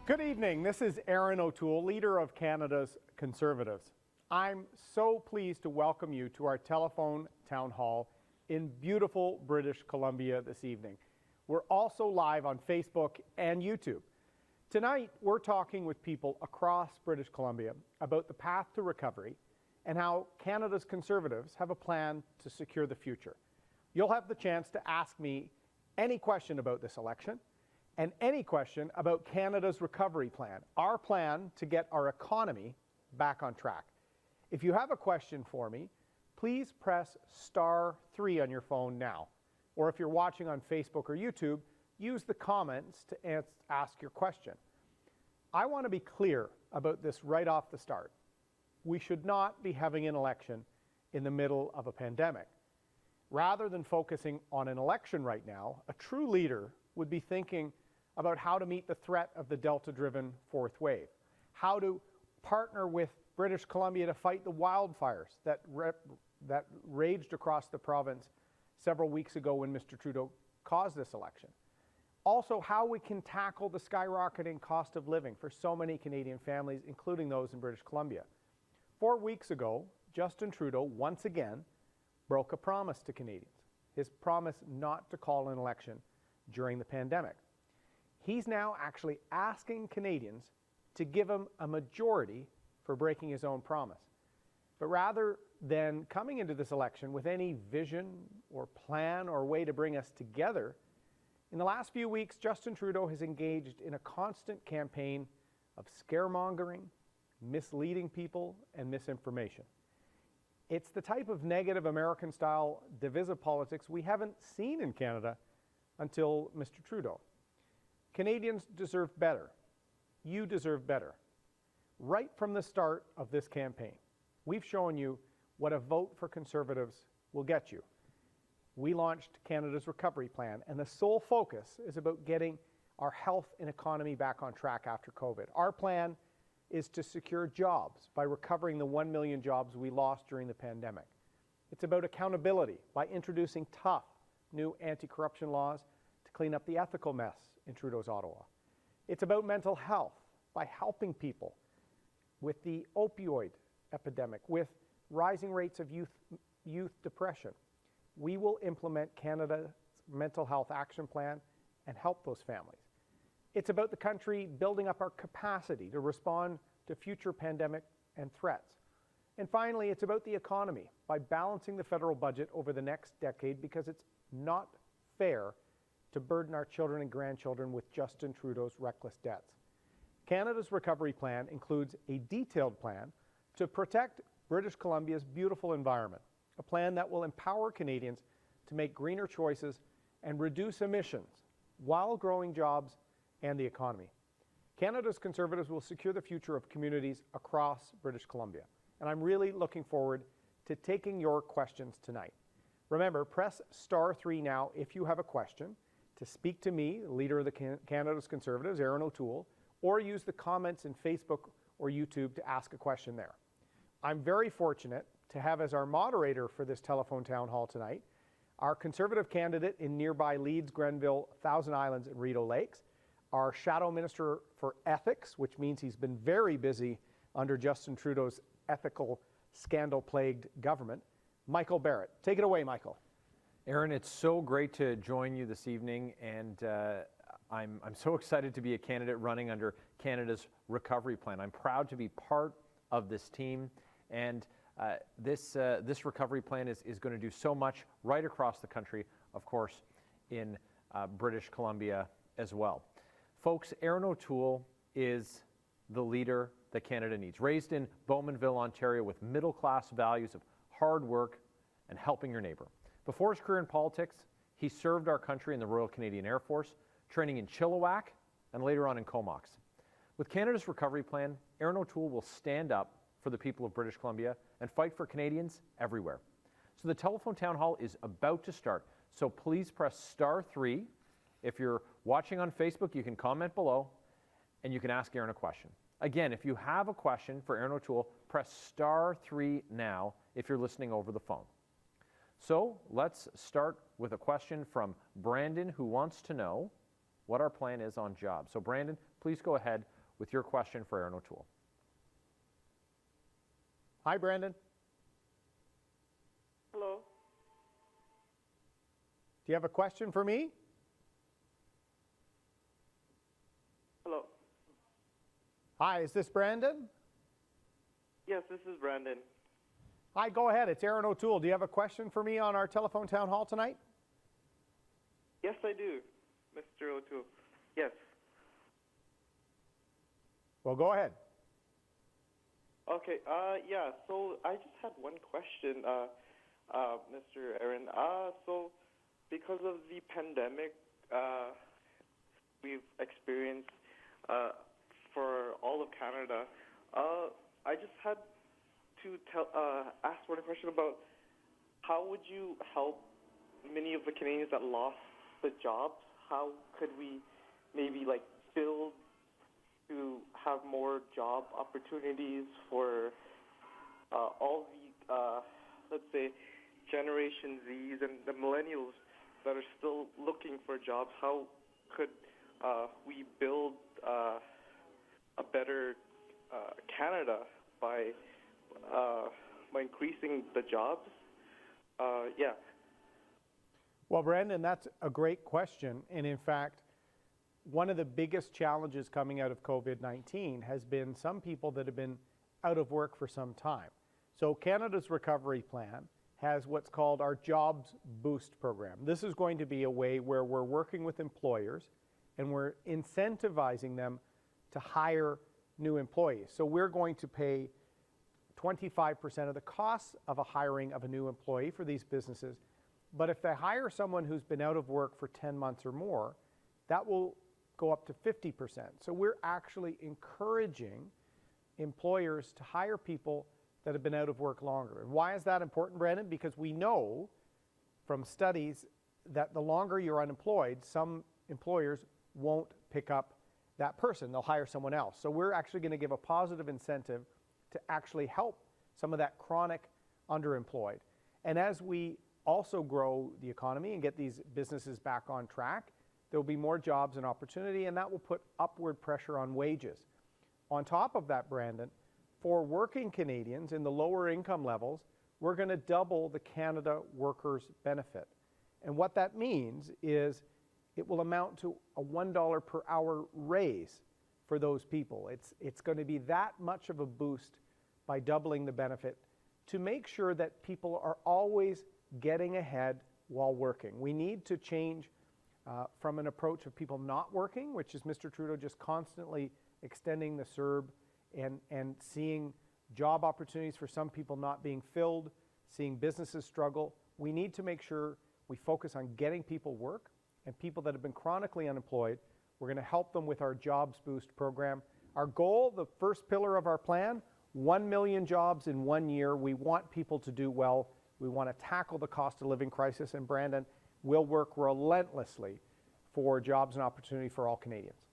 Good evening. This is Erin O'Toole, leader of Canada's Conservatives. I'm so pleased to welcome you to our telephone town hall in beautiful British Columbia this evening. We're also live on Facebook and YouTube. Tonight, we're talking with people across British Columbia about the path to recovery and how Canada's Conservatives have a plan to secure the future. You'll have the chance to ask me any question about this election and any question about Canada's recovery plan, our plan to get our economy back on track. If you have a question for me, please press *3 on your phone now. Or if you're watching on Facebook or YouTube, use the comments to ask your question. I want to be clear about this right off the start. We should not be having an election in the middle of a pandemic. Rather than focusing on an election right now, a true leader would be thinking about how to meet the threat of the Delta-driven fourth wave, how to partner with British Columbia to fight the wildfires that raged across the province several weeks ago when Mr. Trudeau caused this election. Also, how we can tackle the skyrocketing cost of living for so many Canadian families, including those in British Columbia. 4 weeks ago, Justin Trudeau once again broke a promise to Canadians, his promise not to call an election during the pandemic. He's now actually asking Canadians to give him a majority for breaking his own promise. But rather than coming into this election with any vision or plan or way to bring us together, in the last few weeks, Justin Trudeau has engaged in a constant campaign of scaremongering, misleading people, and misinformation. It's the type of negative American-style divisive politics we haven't seen in Canada until Mr. Trudeau. Canadians deserve better. You deserve better. Right from the start of this campaign, we've shown you what a vote for Conservatives will get you. We launched Canada's Recovery Plan, and the sole focus is about getting our health and economy back on track after COVID. Our plan is to secure jobs by recovering the 1 million jobs we lost during the pandemic. It's about accountability by introducing tough new anti-corruption laws to clean up the ethical mess in Trudeau's Ottawa. It's about mental health by helping people with the opioid epidemic, with rising rates of youth depression. We will implement Canada's mental health action plan and help those families. It's about the country building up our capacity to respond to future pandemic and threats. And finally, it's about the economy by balancing the federal budget over the next decade, because it's not fair to burden our children and grandchildren with Justin Trudeau's reckless debts. Canada's Recovery Plan includes a detailed plan to protect British Columbia's beautiful environment, a plan that will empower Canadians to make greener choices and reduce emissions while growing jobs and the economy. Canada's Conservatives will secure the future of communities across British Columbia, and I'm really looking forward to taking your questions tonight. Remember, press *3 now if you have a question to speak to me, leader of the Canada's Conservatives, Erin O'Toole, or use the comments in Facebook or YouTube to ask a question there. I'm very fortunate to have as our moderator for this telephone town hall tonight our Conservative candidate in nearby Leeds-Grenville-Thousand Islands and Rideau Lakes, our Shadow Minister for Ethics, which means he's been very busy under Justin Trudeau's ethical scandal-plagued government, Michael Barrett. Take it away, Michael. Erin, it's so great to join you this evening, and I'm so excited to be a candidate running under Canada's Recovery Plan. I'm proud to be part of this team, and this recovery plan is going to do so much right across the country, of course, in British Columbia as well. Folks, Erin O'Toole is the leader that Canada needs. Raised in Bowmanville, Ontario, with middle-class values of hard work and helping your neighbor. Before his career in politics, he served our country in the Royal Canadian Air Force, training in Chilliwack and later on in Comox. With Canada's Recovery Plan, Erin O'Toole will stand up for the people of British Columbia and fight for Canadians everywhere. So the telephone town hall is about to start, so please press *3. If you're watching on Facebook, you can comment below and you can ask Erin a question. Again, if you have a question for Erin O'Toole, press *3 now if you're listening over the phone. So let's start with a question from Brandon, who wants to know what our plan is on jobs. So Brandon, please go ahead with your question for Erin O'Toole. Hi, Brandon. Hello. Do you have a question for me? Hello. Hi, is this Brandon? Yes, this is Brandon. Hi, go ahead. It's Erin O'Toole. Do you have a question for me on our telephone town hall tonight? Yes, I do, Mr. O'Toole. Yes. Well, go ahead. Okay. Yeah. So I just had one question, Mr. Erin. So because of the pandemic, we've experienced for all of Canada. I just had to ask one question about how would you help many of the Canadians that lost the jobs? How could we maybe build to have more job opportunities for all the, let's say, Generation Zs and the millennials that are still looking for jobs? How could we build a better Canada by increasing the jobs? Yeah. Well, Brandon, that's a great question. And in fact, one of the biggest challenges coming out of COVID-19 has been some people that have been out of work for some time. So Canada's recovery plan has what's called our Jobs Boost program. This is going to be a way where we're working with employers and we're incentivizing them to hire new employees. So we're going to pay 25% of the costs of a hiring of a new employee for these businesses. But if they hire someone who's been out of work for 10 months or more, that will go up to 50%. So we're actually encouraging employers to hire people that have been out of work longer. And why is that important, Brandon? Because we know from studies that the longer you're unemployed, some employers won't pick up that person. They'll hire someone else. So we're actually going to give a positive incentive to actually help some of that chronic underemployed. And as we also grow the economy and get these businesses back on track, there will be more jobs and opportunity, and that will put upward pressure on wages. On top of that, Brandon, for working Canadians in the lower income levels, we're going to double the Canada Workers Benefit. And what that means is it will amount to a $1 per hour raise for those people. It's going to be that much of a boost by doubling the benefit to make sure that people are always getting ahead while working. We need to change from an approach of people not working, which is Mr. Trudeau just constantly extending the CERB and seeing job opportunities for some people not being filled, seeing businesses struggle. We need to make sure we focus on getting people work, and people that have been chronically unemployed, we're going to help them with our Jobs Boost program. Our goal, the first pillar of our plan, 1 million jobs in 1 year. We want people to do well. We want to tackle the cost of living crisis, and Brandon will work relentlessly for jobs and opportunity for all Canadians.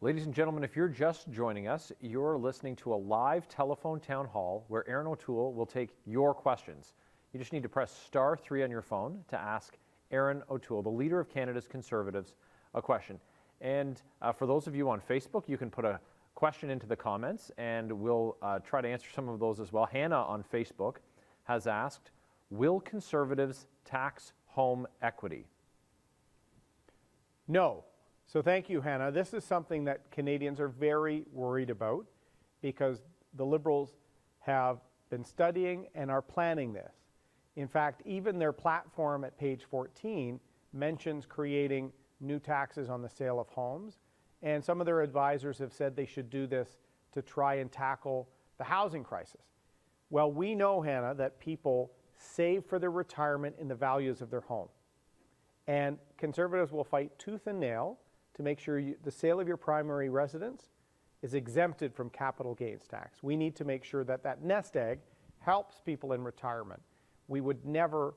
Ladies and gentlemen, if you're just joining us, you're listening to a live telephone town hall where Erin O'Toole will take your questions. You just need to press *3 on your phone to ask Erin O'Toole, the Leader of Canada's Conservatives, a question. And for those of you on Facebook, you can put a question into the comments and we'll try to answer some of those as well. Hannah on Facebook has asked, will Conservatives tax home equity? No. So thank you, Hannah. This is something that Canadians are very worried about because the Liberals have been studying and are planning this. In fact, even their platform at page 14 mentions creating new taxes on the sale of homes, and some of their advisors have said they should do this to try and tackle the housing crisis. Well, we know, Hannah, that people save for their retirement in the values of their home. And Conservatives will fight tooth and nail to make sure the sale of your primary residence is exempted from capital gains tax. We need to make sure that that nest egg helps people in retirement. We would never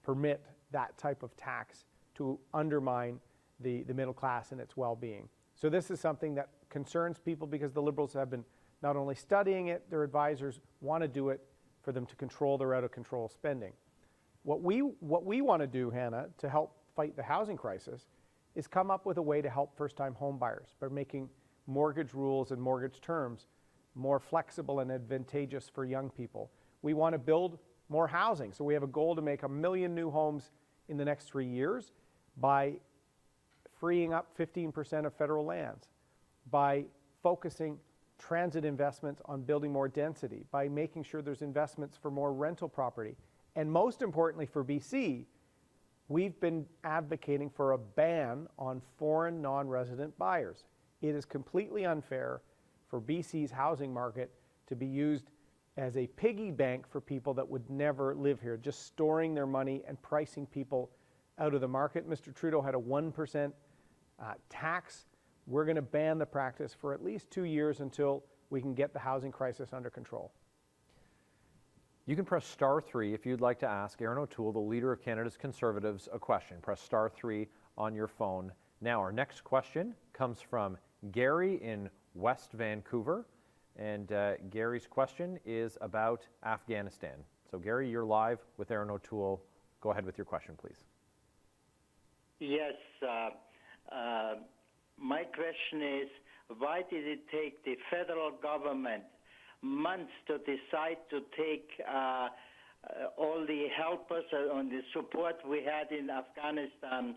permit that type of tax to undermine the middle class and its well-being. So this is something that concerns people because the Liberals have been not only studying it, their advisors want to do it for them to control their out-of-control spending. What we want to do, Hannah, to help fight the housing crisis is come up with a way to help first-time home buyers by making mortgage rules and mortgage terms more flexible and advantageous for young people. We want to build more housing. So we have a goal to make 1 million new homes in the next 3 years by freeing up 15% of federal lands, by focusing transit investments on building more density, by making sure there's investments for more rental property. And most importantly for BC, we've been advocating for a ban on foreign non-resident buyers. It is completely unfair for BC's housing market to be used as a piggy bank for people that would never live here, just storing their money and pricing people out of the market. Mr. Trudeau had a 1% tax. We're going to ban the practice for at least 2 years until we can get the housing crisis under control. You can press *3 if you'd like to ask Erin O'Toole, the Leader of Canada's Conservatives, a question. Press *3 on your phone. Now, our next question comes from Gary in West Vancouver. And Gary's question is about Afghanistan. So Gary, you're live with Erin O'Toole. Go ahead with your question, please. Yes. My question is, why did it take the federal government months to decide to take all the helpers and the support we had in Afghanistan?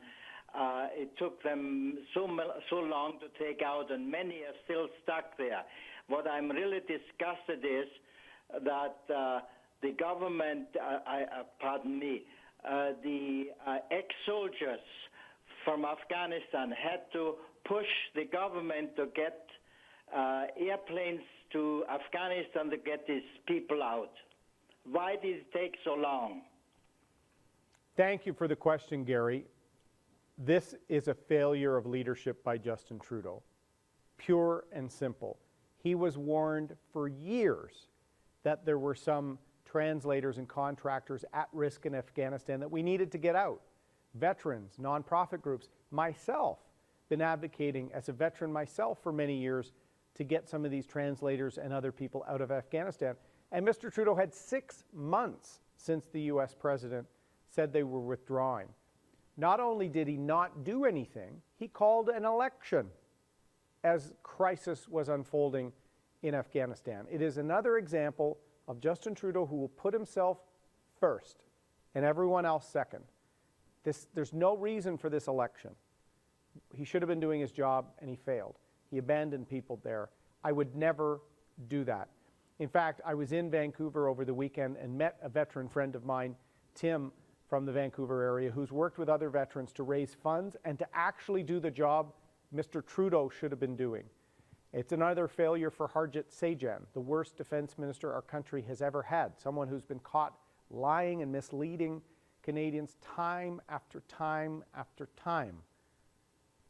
It took them so long to take out, and many are still stuck there. What I'm really disgusted is that the government, the ex-soldiers from Afghanistan had to push the government to get airplanes to Afghanistan to get these people out. Why did it take so long? Thank you for the question, Gary. This is a failure of leadership by Justin Trudeau, pure and simple. He was warned for years that there were some translators and contractors at risk in Afghanistan that we needed to get out. Veterans, nonprofit groups, myself, been advocating as a veteran myself for many years to get some of these translators and other people out of Afghanistan. And Mr. Trudeau had 6 months since the US president said they were withdrawing. Not only did he not do anything, he called an election as crisis was unfolding in Afghanistan. It is another example of Justin Trudeau who will put himself first and everyone else second. There's no reason for this election. He should have been doing his job and he failed. He abandoned people there. I would never do that. In fact, I was in Vancouver over the weekend and met a veteran friend of mine, Tim, from the Vancouver area, who's worked with other veterans to raise funds and to actually do the job Mr. Trudeau should have been doing. It's another failure for Harjit Sajjan, the worst defense minister our country has ever had, someone who's been caught lying and misleading Canadians time after time after time.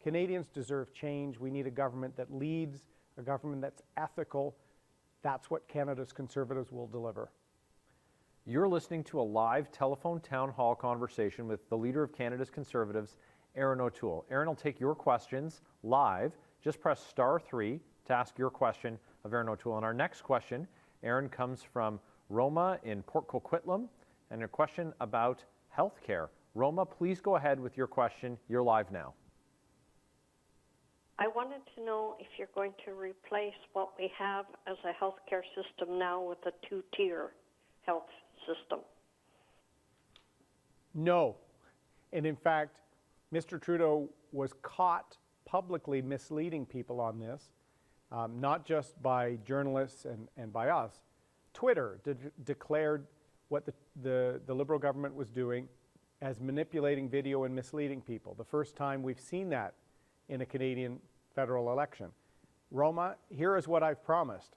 Canadians deserve change. We need a government that leads, a government that's ethical. That's what Canada's Conservatives will deliver. You're listening to a live telephone town hall conversation with the Leader of Canada's Conservatives, Erin O'Toole. Erin will take your questions live. Just press *3 to ask your question of Erin O'Toole. And our next question, Erin, comes from Roma in Port Coquitlam, and a question about health care. Roma, please go ahead with your question. You're live now. I wanted to know if you're going to replace what we have as a healthcare system now with a 2-tier health system. No. And in fact, Mr. Trudeau was caught publicly misleading people on this, not just by journalists and by us. Twitter declared what the Liberal government was doing as manipulating video and misleading people. The first time we've seen that in a Canadian federal election. Roma, here is what I've promised.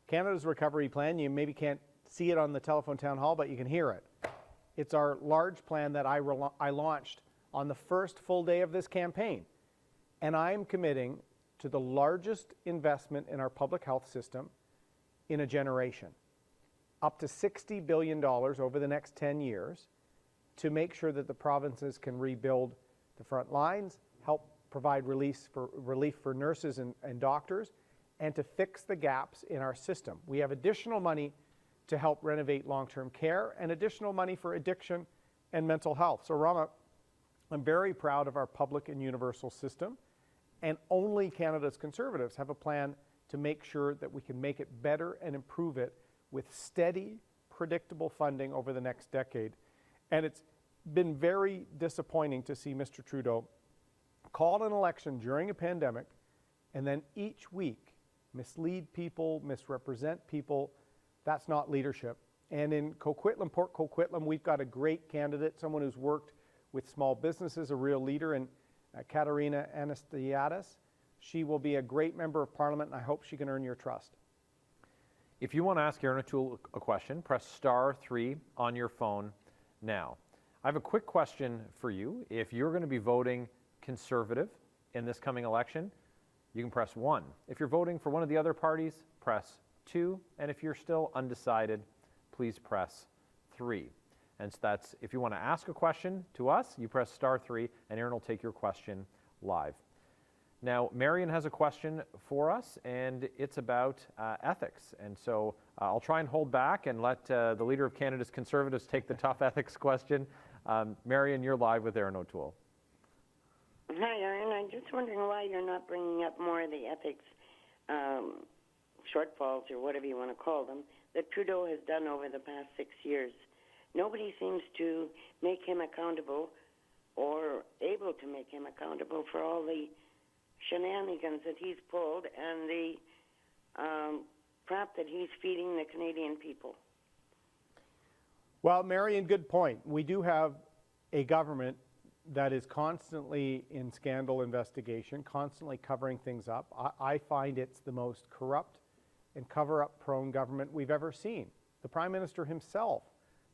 Canada's Recovery Plan, you maybe can't see it on the telephone town hall, but you can hear it. It's our large plan that I launched on the first full day of this campaign. And I'm committing to the largest investment in our public health system in a generation, up to $60 billion over the next 10 years to make sure that the provinces can rebuild the front lines, help provide relief for nurses and doctors, and to fix the gaps in our system. We have additional money to help renovate long-term care and additional money for addiction and mental health. So Rama, I'm very proud of our public and universal system. And only Canada's Conservatives have a plan to make sure that we can make it better and improve it with steady, predictable funding over the next decade. And it's been very disappointing to see Mr. Trudeau call an election during a pandemic and then each week mislead people, misrepresent people. That's not leadership. And in Coquitlam, Port Coquitlam, we've got a great candidate, someone who's worked with small businesses, a real leader, in Katarina Anastiadis. She will be a great member of Parliament, and I hope she can earn your trust. If you want to ask Erin O'Toole a question, press *3 on your phone now. I have a quick question for you. If you're going to be voting Conservative in this coming election, you can press 1. If you're voting for one of the other parties, press 2. And if you're still undecided, please press 3. And so that's, if you want to ask a question to us, you press *3, and Erin will take your question live. Now, Marion has a question for us, and it's about ethics. And so I'll try and hold back and let the Leader of Canada's Conservatives take the tough ethics question. Marion, you're live with Erin O'Toole. Hi, Erin. I'm just wondering why you're not bringing up more of the ethics shortfalls, or whatever you want to call them, that Trudeau has done over the past 6 years. Nobody seems to make him accountable or able to make him accountable for all the shenanigans that he's pulled and the crap that he's feeding the Canadian people. Well, Marion, good point. We do have a government that is constantly in scandal investigation, constantly covering things up. I find it's the most corrupt and cover-up prone government we've ever seen. The Prime Minister himself,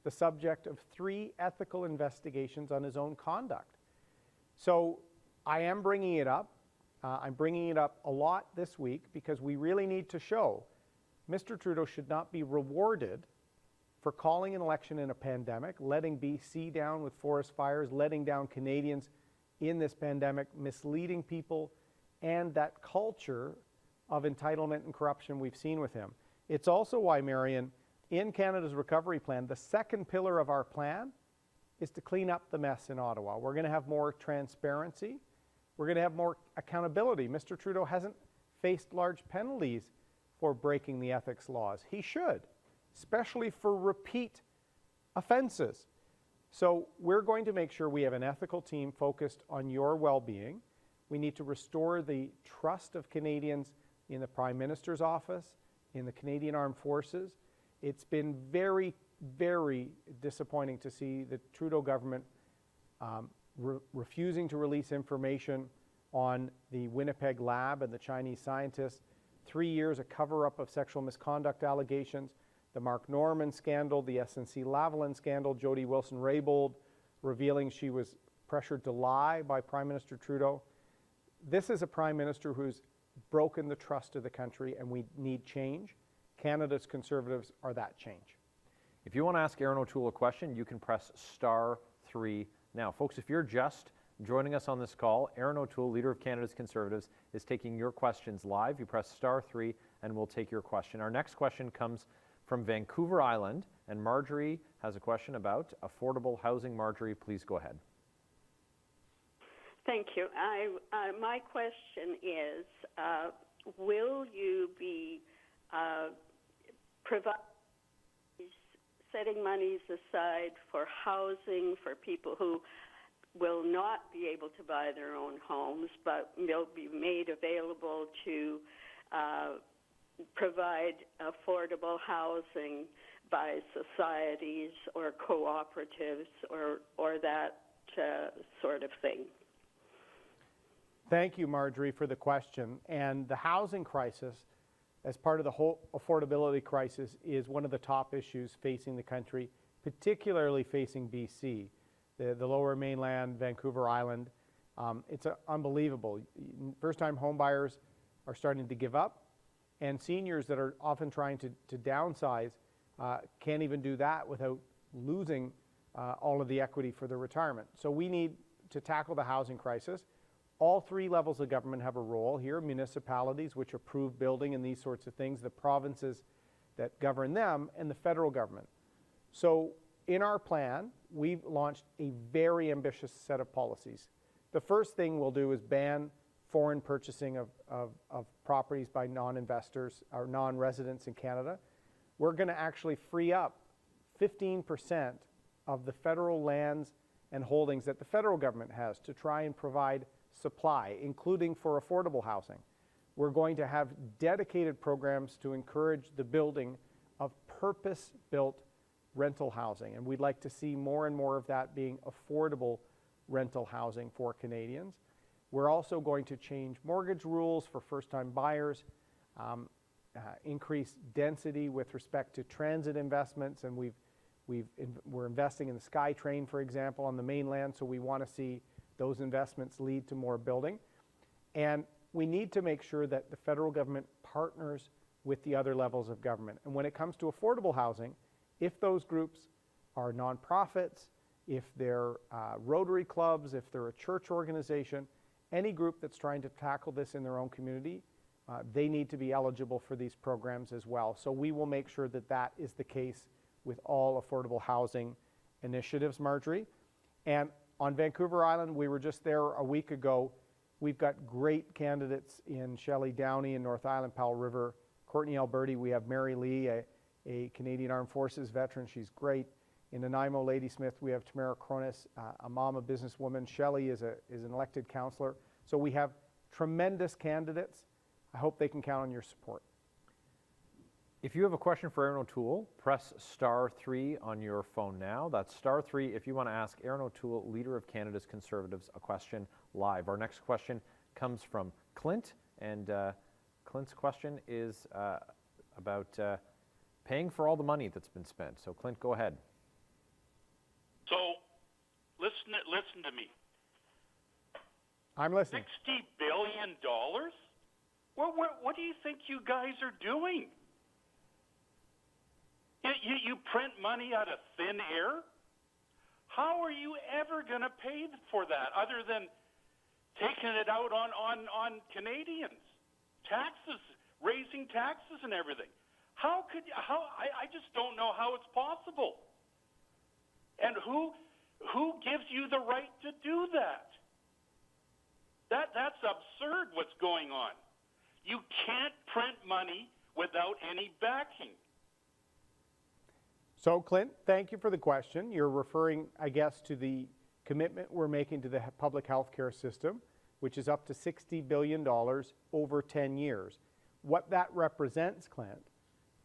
the subject of 3 ethical investigations on his own conduct. So I am bringing it up. I'm bringing it up a lot this week because we really need to show Mr. Trudeau should not be rewarded for calling an election in a pandemic, letting BC down with forest fires, letting down Canadians in this pandemic, misleading people, and that culture of entitlement and corruption we've seen with him. It's also why, Marion, in Canada's recovery plan, the second pillar of our plan is to clean up the mess in Ottawa. We're going to have more transparency. We're going to have more accountability. Mr. Trudeau hasn't faced large penalties for breaking the ethics laws. He should, especially for repeat offenses. So we're going to make sure we have an ethical team focused on your well-being. We need to restore the trust of Canadians in the Prime Minister's office, in the Canadian Armed Forces. It's been very, very disappointing to see the Trudeau government refusing to release information on the Winnipeg lab and the Chinese scientists. 3 years, a cover-up of sexual misconduct allegations, the Mark Norman scandal, the SNC-Lavalin scandal, Jody Wilson-Raybould revealing she was pressured to lie by Prime Minister Trudeau. This is a Prime Minister who's broken the trust of the country, and we need change. Canada's Conservatives are that change. If you want to ask Erin O'Toole a question, you can press *3 now. Folks, if you're just joining us on this call, Erin O'Toole, Leader of Canada's Conservatives, is taking your questions live. You press *3 and we'll take your question. Our next question comes from Vancouver Island, and Marjorie has a question about affordable housing. Marjorie, please go ahead. Thank you. My question is, will you be setting monies aside for housing for people who will not be able to buy their own homes, but will be made available to provide affordable housing by societies or cooperatives or that sort of thing? Thank you, Marjorie, for the question. And the housing crisis, as part of the whole affordability crisis, is one of the top issues facing the country, particularly facing BC, the Lower Mainland, Vancouver Island. It's unbelievable. First-time home buyers are starting to give up, and seniors that are often trying to downsize can't even do that without losing all of the equity for their retirement. So we need to tackle the housing crisis. All 3 levels of government have a role here: municipalities, which approve building and these sorts of things, the provinces that govern them, and the federal government. So in our plan, we've launched a very ambitious set of policies. The first thing we'll do is ban foreign purchasing of properties by non-investors or non-residents in Canada, we're going to actually free up 15% of the federal lands and holdings that the federal government has to try and provide supply, including for affordable housing. We're going to have dedicated programs to encourage the building of purpose-built rental housing, and we'd like to see more and more of that being affordable rental housing for Canadians. We're also going to change mortgage rules for first-time buyers, increase density with respect to transit investments, and we're investing in the SkyTrain, for example, on the mainland, so we want to see those investments lead to more building. And we need to make sure that the federal government partners with the other levels of government. And when it comes to affordable housing, if those groups are nonprofits, if they're Rotary clubs, if they're a church organization, any group that's trying to tackle this in their own community, they need to be eligible for these programs as well. So we will make sure that that is the case with all affordable housing initiatives, Marjorie. And on Vancouver Island, we were just there a week ago. We've got great candidates in Shelley Downey in North Island, Powell River, Courtney Alberti. We have Mary Lee, a Canadian Armed Forces veteran. She's great. In Nanaimo, Ladysmith, we have Tamara Cronus, a mom, a businesswoman. Shelley is an elected councillor. So we have tremendous candidates. I hope they can count on your support. If you have a question for Erin O'Toole, press *3 on your phone now. That's *3 if you want to ask Erin O'Toole, Leader of Canada's Conservatives, a question live. Our next question comes from Clint, and Clint's question is about paying for all the money that's been spent. So Clint, go ahead. So listen to me. I'm listening. $60 billion? What do you think you guys are doing? You print money out of thin air? How are you ever going to pay for that other than taking it out on Canadians? Taxes, raising taxes and everything. I just don't know how it's possible. And who gives you the right to do that? That's absurd what's going on. You can't print money without any backing. So, Clint, thank you for the question. You're referring, I guess, to the commitment we're making to the public health care system, which is up to $60 billion over 10 years. What that represents, Clint,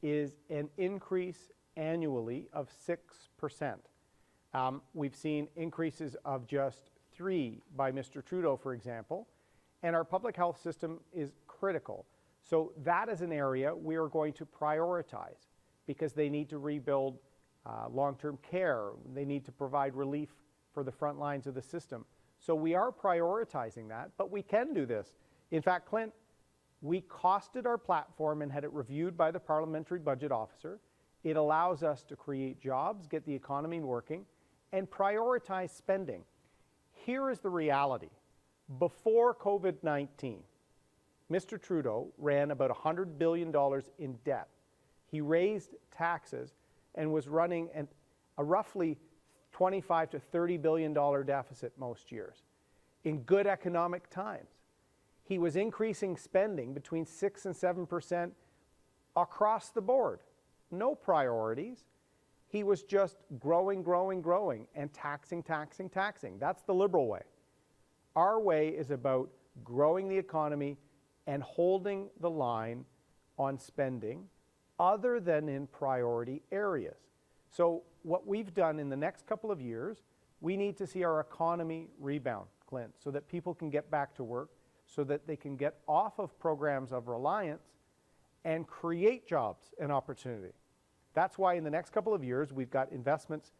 is an increase annually of 6%. We've seen increases of just 3 by Mr. Trudeau, for example, and our public health system is critical. So that is an area we are going to prioritize because they need to rebuild long-term care. They need to provide relief for the front lines of the system. So we are prioritizing that, but we can do this. In fact, Clint, we costed our platform and had it reviewed by the Parliamentary Budget Officer. It allows us to create jobs, get the economy working, and prioritize spending. Here is the reality. Before COVID-19, Mr. Trudeau ran about $100 billion in debt. He raised taxes and was running a roughly $25 to $30 billion deficit most years. In good economic times, he was increasing spending between 6 and 7% across the board. No priorities. He was just growing, and taxing. That's the Liberal way. Our way is about growing the economy and holding the line on spending other than in priority areas. So what we've done in the next couple of years, we need to see our economy rebound, Clint, so that people can get back to work, so that they can get off of programs of reliance and create jobs and opportunity. That's why in the next couple of years, we've got investments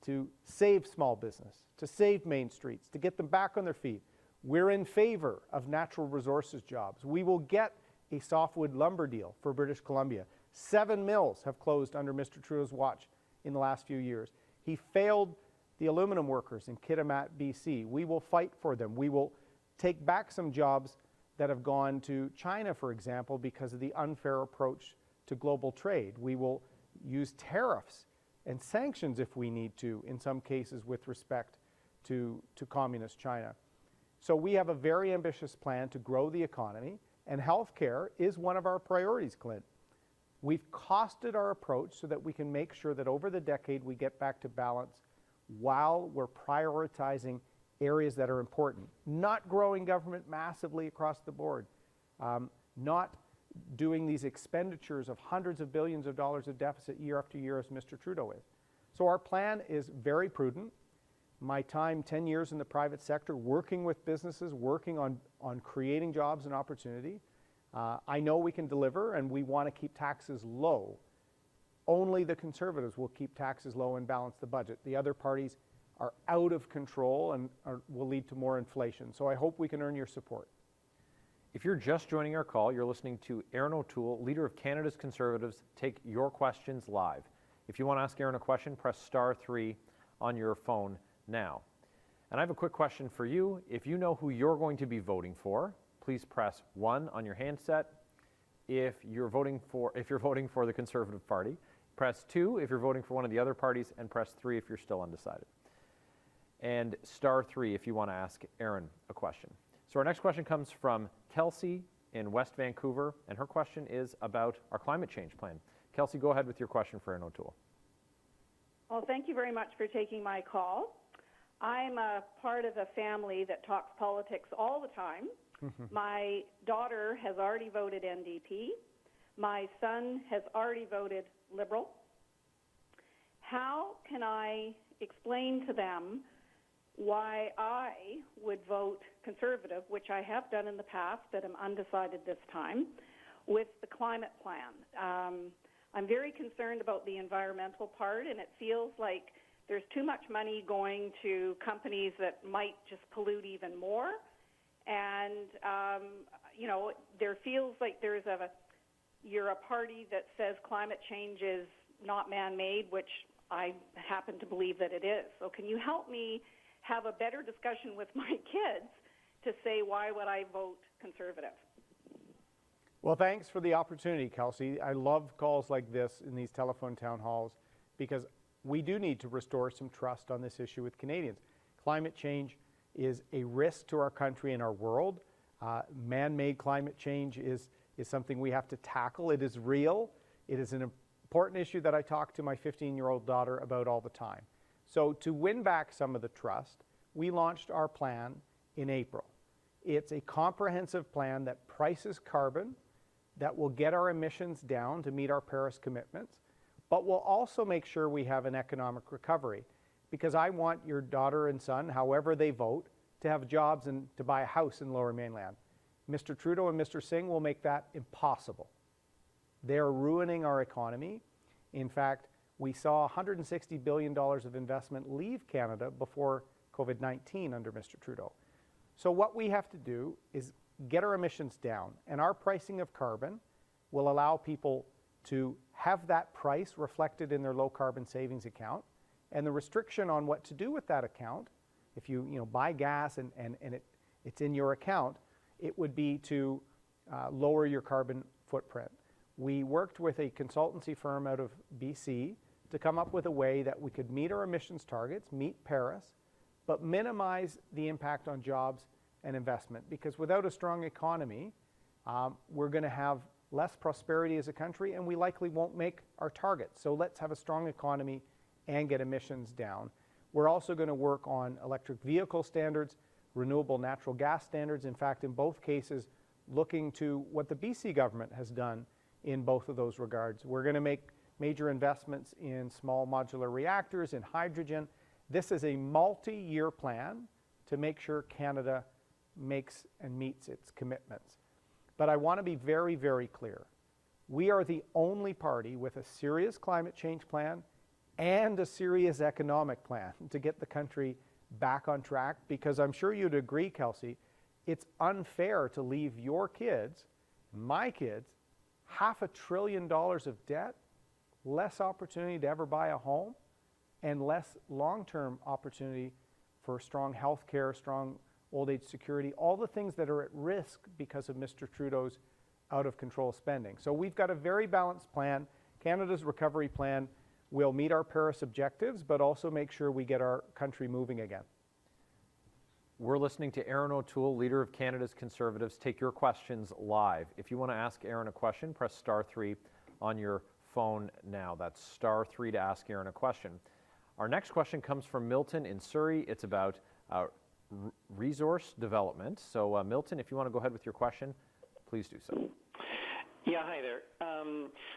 to save small business, to save main streets, to get them back on their feet. We're in favor of natural resources jobs. We will get a softwood lumber deal for British Columbia. 7 mills have closed under Mr. Trudeau's watch in the last few years. He failed the aluminum workers in Kitimat, BC. We will fight for them. We will take back some jobs that have gone to China, for example, because of the unfair approach to global trade. We will use tariffs and sanctions if we need to, in some cases with respect to communist China. So we have a very ambitious plan to grow the economy, and healthcare is one of our priorities, Clint. We've costed our approach so that we can make sure that over the decade we get back to balance while we're prioritizing areas that are important. Not growing government massively across the board, not doing these expenditures of hundreds of billions of dollars of deficit year after year as Mr. Trudeau is. So our plan is very prudent. My time, 10 years in the private sector, working with businesses, working on creating jobs and opportunity. I know we can deliver, and we want to keep taxes low. Only the Conservatives will keep taxes low and balance the budget. The other parties are out of control and will lead to more inflation. So I hope we can earn your support. If you're just joining our call, you're listening to Erin O'Toole, Leader of Canada's Conservatives, take your questions live. If you want to ask Erin a question, press *3 on your phone now. And I have a quick question for you. If you know who you're going to be voting for, please press 1 on your handset. If you're voting for the Conservative Party, press 2 if you're voting for one of the other parties, and press 3 if you're still undecided. And *3 if you want to ask Erin a question. So our next question comes from Kelsey in West Vancouver, and her question is about our climate change plan. Kelsey, go ahead with your question for Erin O'Toole. Well, thank you very much for taking my call. I'm a part of a family that talks politics all the time. My daughter has already voted NDP. My son has already voted Liberal. How can I explain to them why I would vote Conservative, which I have done in the past, but I'm undecided this time, with the climate plan? I'm very concerned about the environmental part, and it feels like there's too much money going to companies that might just pollute even more. And, there feels like you're a party that says climate change is not man-made, which I happen to believe that it is. So can you help me have a better discussion with my kids to say why would I vote Conservative? Well, thanks for the opportunity, Kelsey. I love calls like this in these telephone town halls because we do need to restore some trust on this issue with Canadians. Climate change is a risk to our country and our world. Man-made climate change is something we have to tackle. It is real. It is an important issue that I talk to my 15-year-old daughter about all the time. So to win back some of the trust, we launched our plan in April. It's a comprehensive plan that prices carbon, that will get our emissions down to meet our Paris commitments, but will also make sure we have an economic recovery. Because I want your daughter and son, however they vote, to have jobs and to buy a house in Lower Mainland. Mr. Trudeau and Mr. Singh will make that impossible. They're ruining our economy. In fact, we saw $160 billion of investment leave Canada before COVID-19 under Mr. Trudeau. So what we have to do is get our emissions down, and our pricing of carbon will allow people to have that price reflected in their low carbon savings account, and the restriction on what to do with that account, if you buy gas and it's in your account, it would be to lower your carbon footprint. We worked with a consultancy firm out of BC to come up with a way that we could meet our emissions targets, meet Paris, but minimize the impact on jobs and investment. Because without a strong economy, we're going to have less prosperity as a country, and we likely won't make our targets. So let's have a strong economy and get emissions down. We're also going to work on electric vehicle standards, renewable natural gas standards. In fact, in both cases, looking to what the BC government has done in both of those regards. We're going to make major investments in small modular reactors, in hydrogen. This is a multi-year plan to make sure Canada makes and meets its commitments. But I want to be very, very clear. We are the only party with a serious climate change plan and a serious economic plan to get the country back on track, because I'm sure you'd agree, Kelsey, it's unfair to leave your kids, my kids, $500 billion of debt, less opportunity to ever buy a home, and less long-term opportunity for strong health care, strong old age security, all the things that are at risk because of Mr. Trudeau's out-of-control spending. So we've got a very balanced plan. Canada's recovery plan will meet our Paris objectives, but also make sure we get our country moving again. We're listening to Erin O'Toole, Leader of Canada's Conservatives. Take your questions live. If you want to ask Erin a question, press *3 on your phone now. That's *3 to ask Erin a question. Our next question comes from Milton in Surrey. It's about resource development. So Milton, if you want to go ahead with your question, please do so. Yeah, hi there.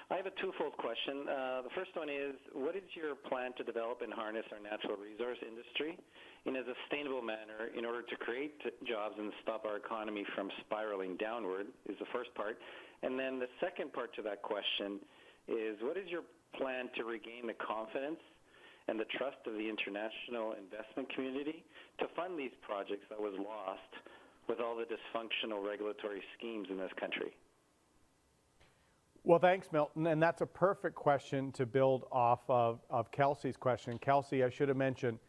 I have a twofold question. The first one is, what is your plan to develop and harness our natural resource industry in a sustainable manner in order to create jobs and stop our economy from spiraling downward, is the first part. And then the second part to that question is, what is your plan to regain the confidence and the trust of the international investment community to fund these projects that was lost with all the dysfunctional regulatory schemes in this country? Well, thanks, Milton. And that's a perfect question to build off of Kelsey's question. Kelsey, I should have mentioned,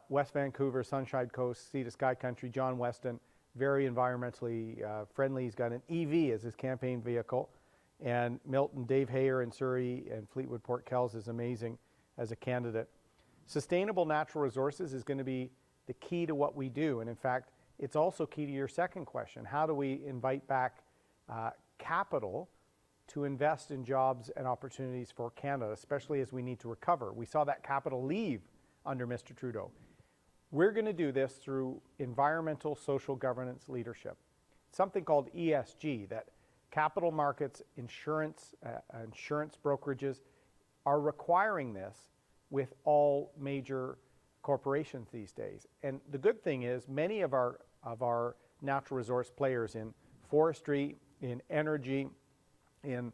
West Vancouver, Sunshine Coast, Sea to Sky Country, John Weston, very environmentally friendly. He's got an EV as his campaign vehicle. And Milton, Dave Hayer in Surrey and Fleetwood Port Kells is amazing as a candidate. Sustainable natural resources is going to be the key to what we do. And in fact, it's also key to your second question. How do we invite back capital to invest in jobs and opportunities for Canada, especially as we need to recover? We saw that capital leave under Mr. Trudeau. We're going to do this through environmental social governance leadership, something called ESG, that capital markets, insurance brokerages are requiring this with all major corporations these days. And the good thing is many of our natural resource players in forestry, in energy, in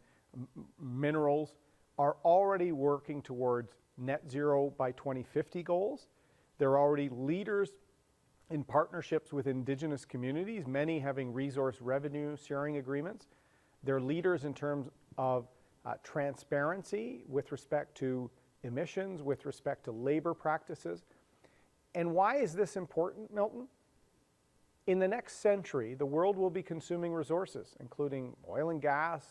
minerals are already working towards net zero by 2050 goals. They're already leaders in partnerships with Indigenous communities, many having resource revenue sharing agreements. They're leaders in terms of transparency with respect to emissions, with respect to labor practices. And why is this important, Milton? In the next century, the world will be consuming resources, including oil and gas,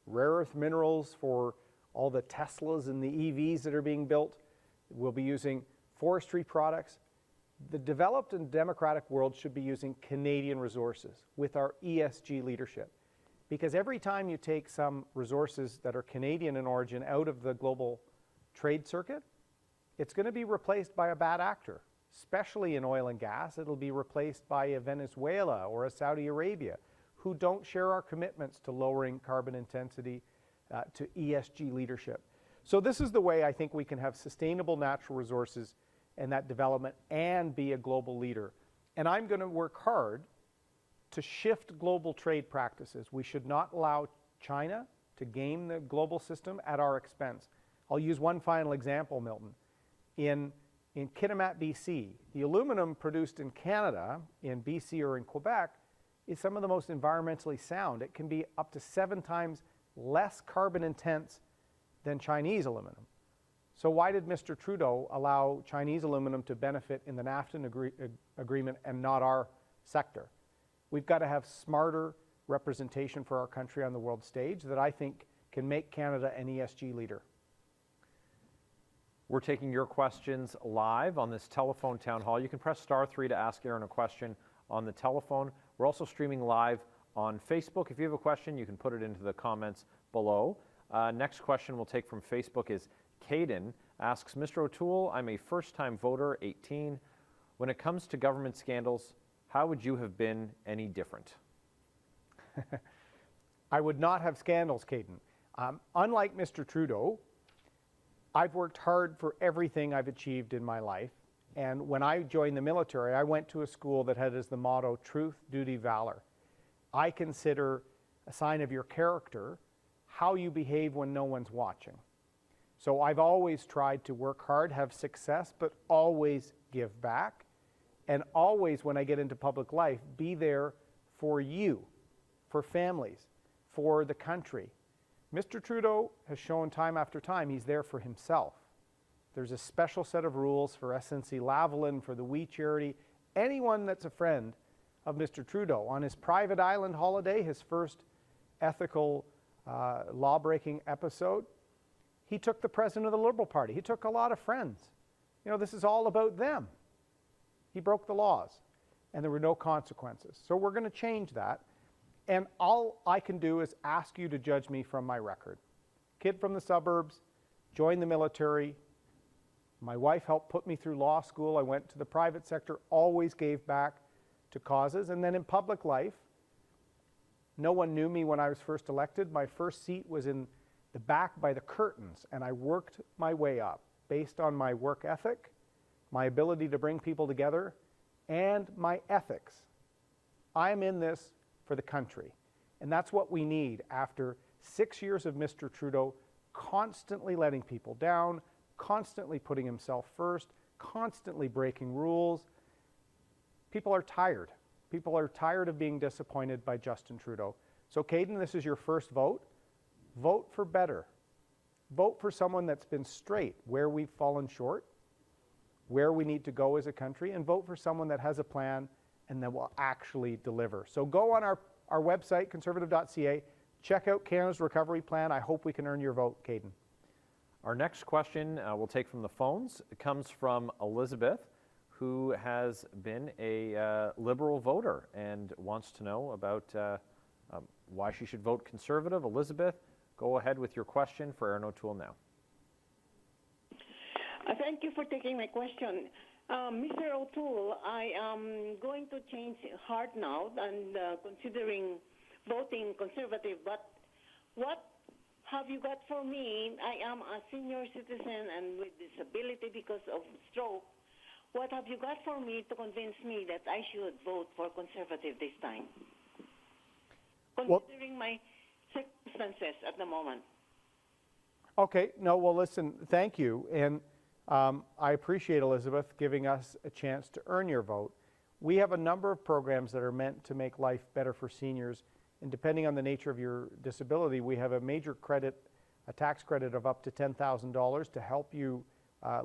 rare earth minerals for all the Teslas and the EVs that are being built. We'll be using forestry products. The developed and democratic world should be using Canadian resources with our ESG leadership. Because every time you take some resources that are Canadian in origin out of the global trade circuit, it's going to be replaced by a bad actor, especially in oil and gas. It'll be replaced by a Venezuela or a Saudi Arabia who don't share our commitments to lowering carbon intensity, to ESG leadership. So this is the way I think we can have sustainable natural resources and that development and be a global leader. And I'm going to work hard to shift global trade practices. We should not allow China to game the global system at our expense. I'll use one final example, Milton. In Kitimat, BC, the aluminum produced in Canada, in BC or in Quebec, is some of the most environmentally sound. It can be up to 7 times less carbon intense than Chinese aluminum. So why did Mr. Trudeau allow Chinese aluminum to benefit in the NAFTA agreement and not our sector? We've got to have smarter representation for our country on the world stage that I think can make Canada an ESG leader. We're taking your questions live on this telephone town hall. You can press *3 to ask Erin a question on the telephone. We're also streaming live on Facebook. If you have a question, you can put it into the comments below. Next question we'll take from Facebook is Caden asks, Mr. O'Toole, I'm a first-time voter, 18. When it comes to government scandals, how would you have been any different? I would not have scandals, Caden. Unlike Mr. Trudeau, I've worked hard for everything I've achieved in my life. And when I joined the military, I went to a school that had as the motto, truth, duty, valor. I consider a sign of your character how you behave when no one's watching. So I've always tried to work hard, have success, but always give back. And always, when I get into public life, be there for you, for families, for the country. Mr. Trudeau has shown time after time he's there for himself. There's a special set of rules for SNC-Lavalin, for the We Charity. Anyone that's a friend of Mr. Trudeau, on his private island holiday, his first ethical law-breaking episode, he took the president of the Liberal Party. He took a lot of friends. You know, this is all about them. He broke the laws. and there were no consequences. So we're going to change that. And all I can do is ask you to judge me from my record. Kid from the suburbs, joined the military. My wife helped put me through law school. I went to the private sector, always gave back to causes. And then in public life, no one knew me when I was first elected. My first seat was in the back by the curtains, and I worked my way up based on my work ethic, my ability to bring people together, and my ethics. I'm in this for the country. And that's what we need after 6 years of Mr. Trudeau constantly letting people down, constantly putting himself first, constantly breaking rules. People are tired. People are tired of being disappointed by Justin Trudeau. So Caden, this is your first vote. Vote for better. Vote for someone that's been straight, where we've fallen short, where we need to go as a country, and vote for someone that has a plan and that will actually deliver. So go on our website, conservative.ca, check out Canada's recovery plan. I hope we can earn your vote, Caden. Our next question we'll take from the phones. It comes from Elizabeth, who has been a Liberal voter and wants to know about why she should vote Conservative. Elizabeth, go ahead with your question for Erin O'Toole now. Thank you for taking my question. Mr. O'Toole, I am going to change heart now and considering voting Conservative, but what have you got for me? I am a senior citizen and with disability because of stroke. What have you got for me to convince me that I should vote for Conservative this time? Considering my circumstances at the moment. Okay, no, well, listen, thank you. And I appreciate, Elizabeth, giving us a chance to earn your vote. We have a number of programs that are meant to make life better for seniors. And depending on the nature of your disability, we have a major credit, a tax credit of up to $10,000 to help you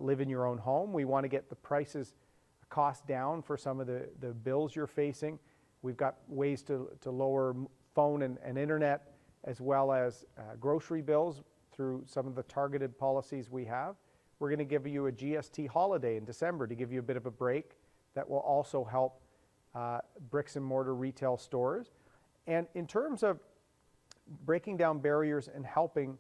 live in your own home. We want to get the cost down for some of the bills you're facing. We've got ways to lower phone and internet, as well as grocery bills through some of the targeted policies we have. We're going to give you a GST holiday in December to give you a bit of a break that will also help bricks and mortar retail stores. And in terms of breaking down barriers and helping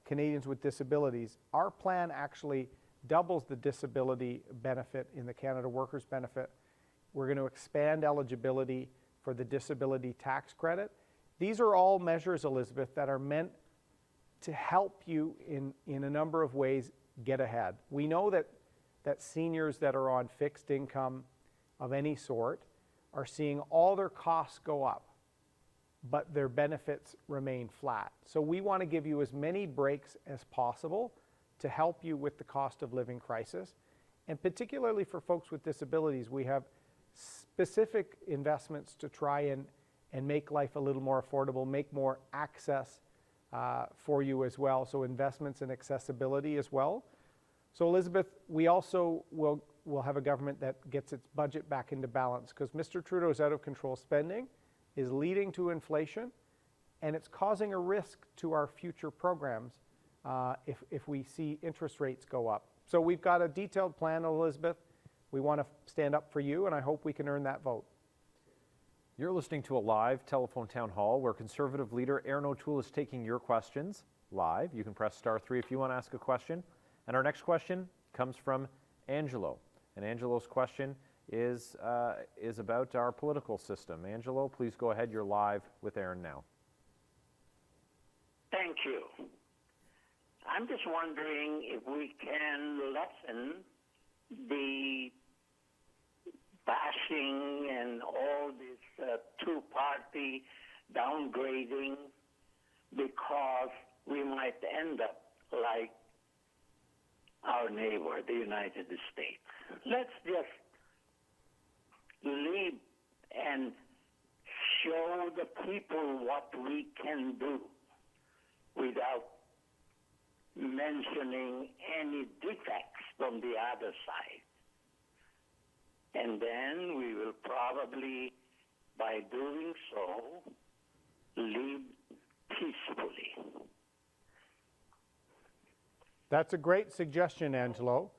Canadians with disabilities, our plan actually doubles the disability benefit in the Canada Workers Benefit. We're going to expand eligibility for the disability tax credit. These are all measures, Elizabeth, that are meant to help you in a number of ways get ahead. We know that seniors that are on fixed income of any sort are seeing all their costs go up, but their benefits remain flat. So we want to give you as many breaks as possible to help you with the cost of living crisis. And particularly for folks with disabilities, we have specific investments to try and make life a little more affordable, make more access for you as well. So investments in accessibility as well. So Elizabeth, we also will have a government that gets its budget back into balance, because Mr. Trudeau's out of control spending is leading to inflation, and it's causing a risk to our future programs if we see interest rates go up. So we've got a detailed plan, Elizabeth. We want to stand up for you, and I hope we can earn that vote. You're listening to a live telephone town hall where Conservative leader Erin O'Toole is taking your questions live. You can press *3 if you want to ask a question. And our next question comes from Angelo. And Angelo's question is about our political system. Angelo, please go ahead. You're live with Erin now. Thank you. I'm just wondering if we can lessen the bashing and all this two-party downgrading, because we might end up like our neighbor, the United States. Let's just lead and show the people what we can do without mentioning any defects from the other side. And then we will probably, by doing so, live peacefully. That's a great suggestion, Angelo.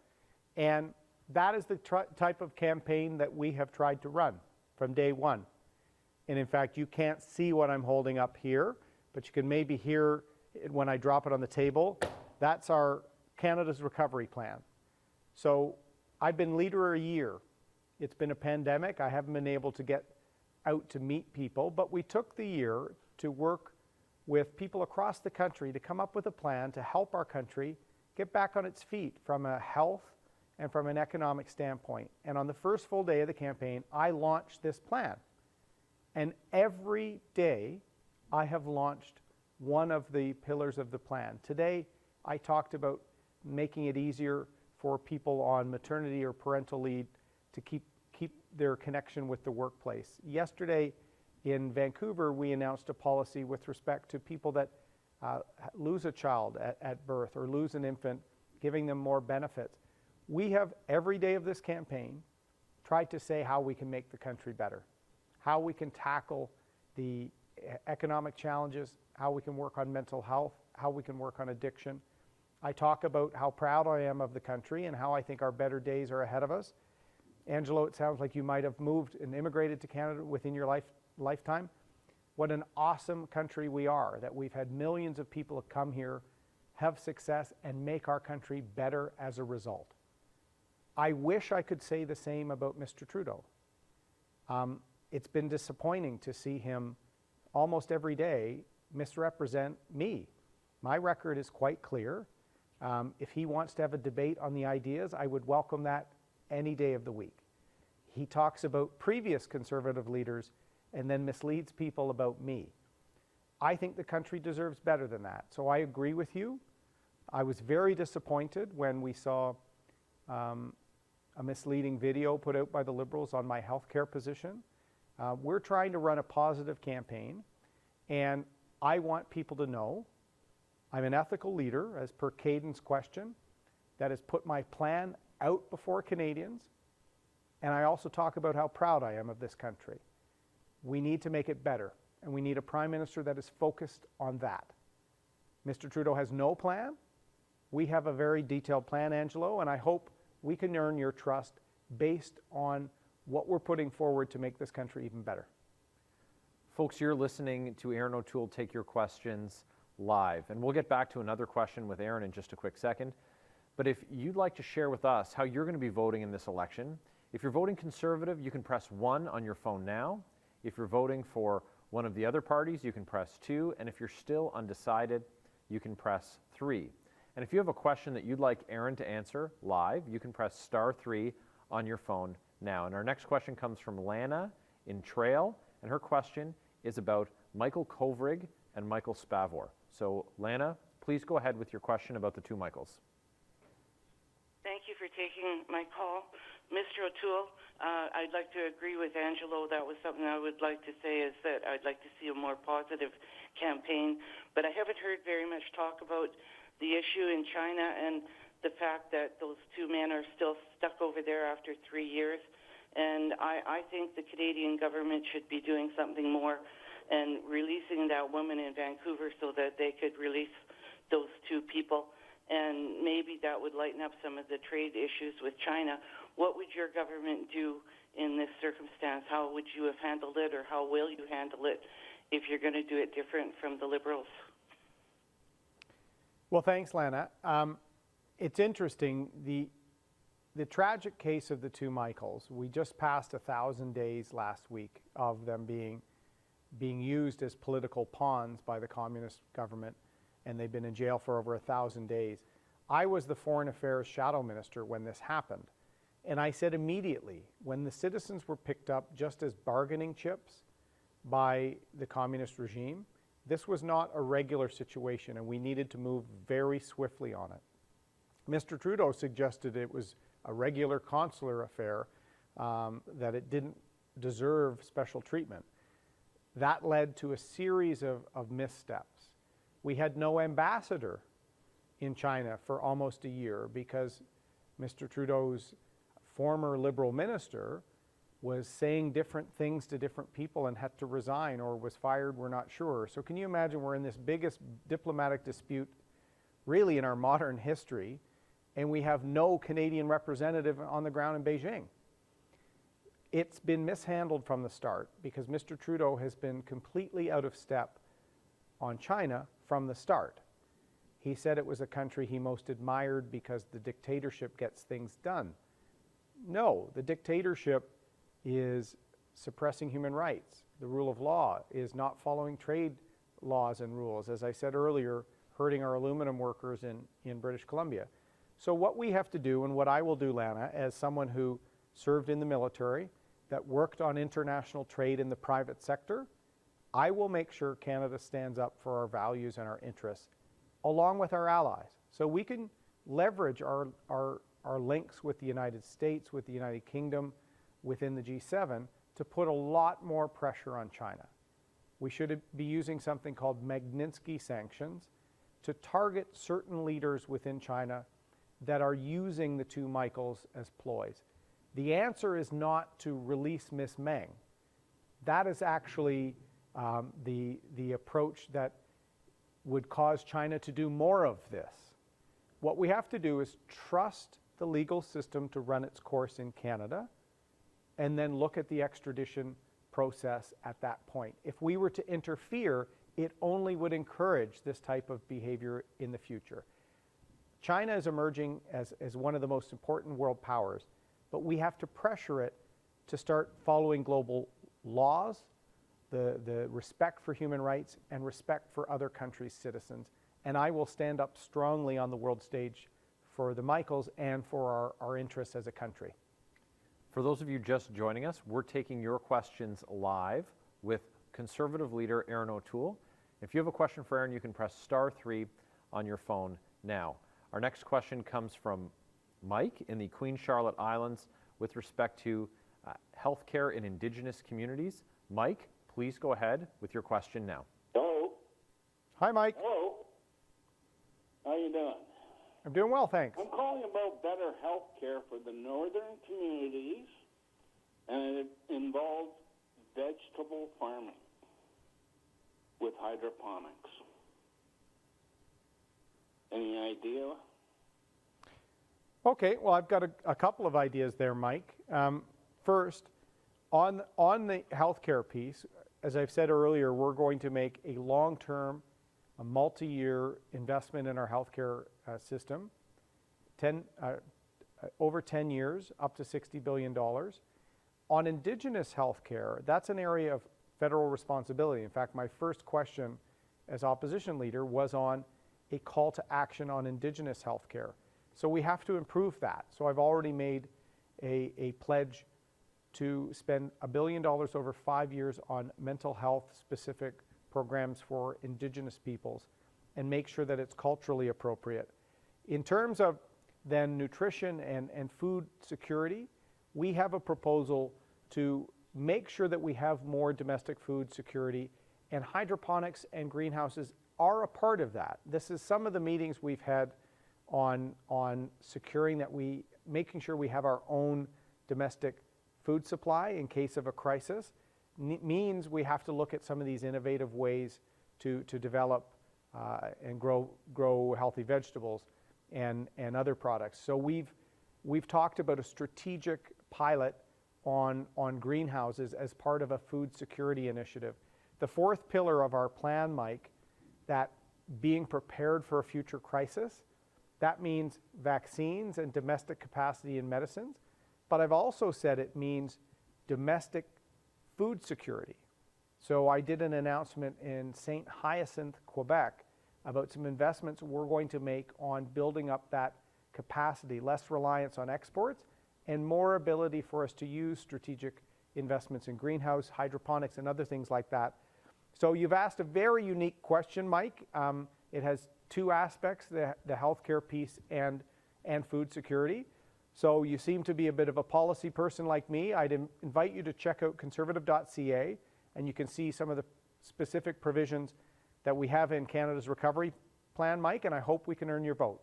And That is the type of campaign that we have tried to run from day one. And in fact, you can't see what I'm holding up here, but you can maybe hear it when I drop it on the table. That's our Canada's recovery plan. So I've been leader a year. It's been a pandemic. I haven't been able to get out to meet people, but we took the year to work with people across the country to come up with a plan to help our country get back on its feet from a health and from an economic standpoint. And on the first full day of the campaign, I launched this plan. And every day, I have launched one of the pillars of the plan. Today, I talked about making it easier for people on maternity or parental leave to keep their connection with the workplace. Yesterday in Vancouver, we announced a policy with respect to people that lose a child at birth or lose an infant, giving them more benefits. We have, every day of this campaign, tried to say how we can make the country better, how we can tackle the economic challenges, how we can work on mental health, how we can work on addiction. I talk about how proud I am of the country and how I think our better days are ahead of us. Angelo, it sounds like you might have moved and immigrated to Canada within your lifetime. What an awesome country we are, that we've had millions of people come here, have success, and make our country better as a result. I wish I could say the same about Mr. Trudeau. It's been disappointing to see him almost every day misrepresent me. My record is quite clear. If he wants to have a debate on the ideas, I would welcome that any day of the week. He talks about previous Conservative leaders and then misleads people about me. I think the country deserves better than that. So I agree with you. I was very disappointed when we saw a misleading video put out by the Liberals on my healthcare position. We're trying to run a positive campaign, and I want people to know I'm an ethical leader, as per Caden's question, that has put my plan out before Canadians, and I also talk about how proud I am of this country. We need to make it better, and we need a Prime Minister that is focused on that. Mr. Trudeau has no plan. We have a very detailed plan, Angelo, and I hope we can earn your trust based on what we're putting forward to make this country even better. Folks, you're listening to Erin O'Toole take your questions live, and we'll get back to another question with Erin in just a quick second. But if you'd like to share with us how you're going to be voting in this election, if you're voting Conservative, you can press 1 on your phone now. If you're voting for one of the other parties, you can press 2. And if you're still undecided, you can press 3. And if you have a question that you'd like Erin to answer live, you can press *3 on your phone now. And our next question comes from Lana in Trail, and her question is about Michael Kovrig and Michael Spavor. So Lana, please go ahead with your question about the two Michaels. Thank you for taking my call. Mr. O'Toole, I'd like to agree with Angelo. That was something I would like to say, is that I'd like to see a more positive campaign. But I haven't heard very much talk about the issue in China and the fact that those two men are still stuck over there after 3 years. And I think the Canadian government should be doing something more and releasing that woman in Vancouver so that they could release those two people. And maybe that would lighten up some of the trade issues with China. What would your government do in this circumstance? How would you have handled it, or how will you handle it if you're going to do it different from the Liberals? Well, thanks, Lana. It's interesting, the tragic case of the two Michaels. We just passed 1,000 days last week of them being used as political pawns by the communist government, and they've been in jail for over 1,000 days. I was the Foreign Affairs Shadow Minister when this happened, and I said immediately, when the citizens were picked up just as bargaining chips by the communist regime, this was not a regular situation, and we needed to move very swiftly on it. Mr. Trudeau suggested it was a regular consular affair, that it didn't deserve special treatment. That led to a series of missteps. We had no ambassador in China for almost a year because Mr. Trudeau's former Liberal minister was saying different things to different people and had to resign or was fired, we're not sure. So can you imagine, we're in this biggest diplomatic dispute really in our modern history, and we have no Canadian representative on the ground in Beijing. It's been mishandled from the start because Mr. Trudeau has been completely out of step on China from the start. He said it was a country he most admired because the dictatorship gets things done. No, the dictatorship is suppressing human rights. The rule of law is not following trade laws and rules. As I said earlier, hurting our aluminum workers in British Columbia. So what we have to do, and what I will do, Lana, as someone who served in the military, that worked on international trade in the private sector, I will make sure Canada stands up for our values and our interests, along with our allies. So we can leverage our links with the United States, with the United Kingdom, within the G7, to put a lot more pressure on China. We should be using something called Magnitsky sanctions to target certain leaders within China that are using the two Michaels as ploys. The answer is not to release Miss Meng. That is actually the approach that would cause China to do more of this. What we have to do is trust the legal system to run its course in Canada, and then look at the extradition process at that point. If we were to interfere, it only would encourage this type of behavior in the future. China is emerging as one of the most important world powers, but we have to pressure it to start following global laws, the respect for human rights, and respect for other countries' citizens. And I will stand up strongly on the world stage for the Michaels and for our interests as a country. For those of you just joining us, we're taking your questions live with Conservative leader Erin O'Toole. If you have a question for Erin, you can press *3 on your phone now. Our next question comes from Mike in the Queen Charlotte Islands with respect to healthcare in Indigenous communities. Mike, please go ahead with your question now. Hello. Hi, Mike. Hello. How you doing? I'm doing well, thanks. I'm calling about better health care for the northern communities, and it involves vegetable farming with hydroponics. Any idea? Okay, well, I've got a couple of ideas there, Mike. First, on the healthcare piece, as I've said earlier, we're going to make a long-term, a multi-year investment in our healthcare system, over 10 years, up to $60 billion. On Indigenous healthcare, that's an area of federal responsibility. In fact, my first question as opposition leader was on a call to action on Indigenous healthcare. So we have to improve that. So I've already made a pledge to spend $1 billion over 5 years on mental health specific programs for Indigenous peoples and make sure that it's culturally appropriate. In terms of then nutrition and food security, we have a proposal to make sure that we have more domestic food security, and hydroponics and greenhouses are a part of that. This is some of the meetings we've had on securing that making sure we have our own domestic food supply in case of a crisis. Means we have to look at some of these innovative ways to develop and grow healthy vegetables and other products. So we've talked about a strategic pilot on greenhouses as part of a food security initiative. The fourth pillar of our plan, Mike, that being prepared for a future crisis, that means vaccines and domestic capacity in medicines, but I've also said it means domestic food security. So I did an announcement in St. Hyacinthe, Quebec, about some investments we're going to make on building up that capacity, less reliance on exports, and more ability for us to use strategic investments in greenhouse, hydroponics, and other things like that. So you've asked a very unique question, Mike. It has two aspects, the healthcare piece and food security. So you seem to be a bit of a policy person like me. I'd invite you to check out conservative.ca, and you can see some of the specific provisions that we have in Canada's recovery plan, Mike, and I hope we can earn your vote.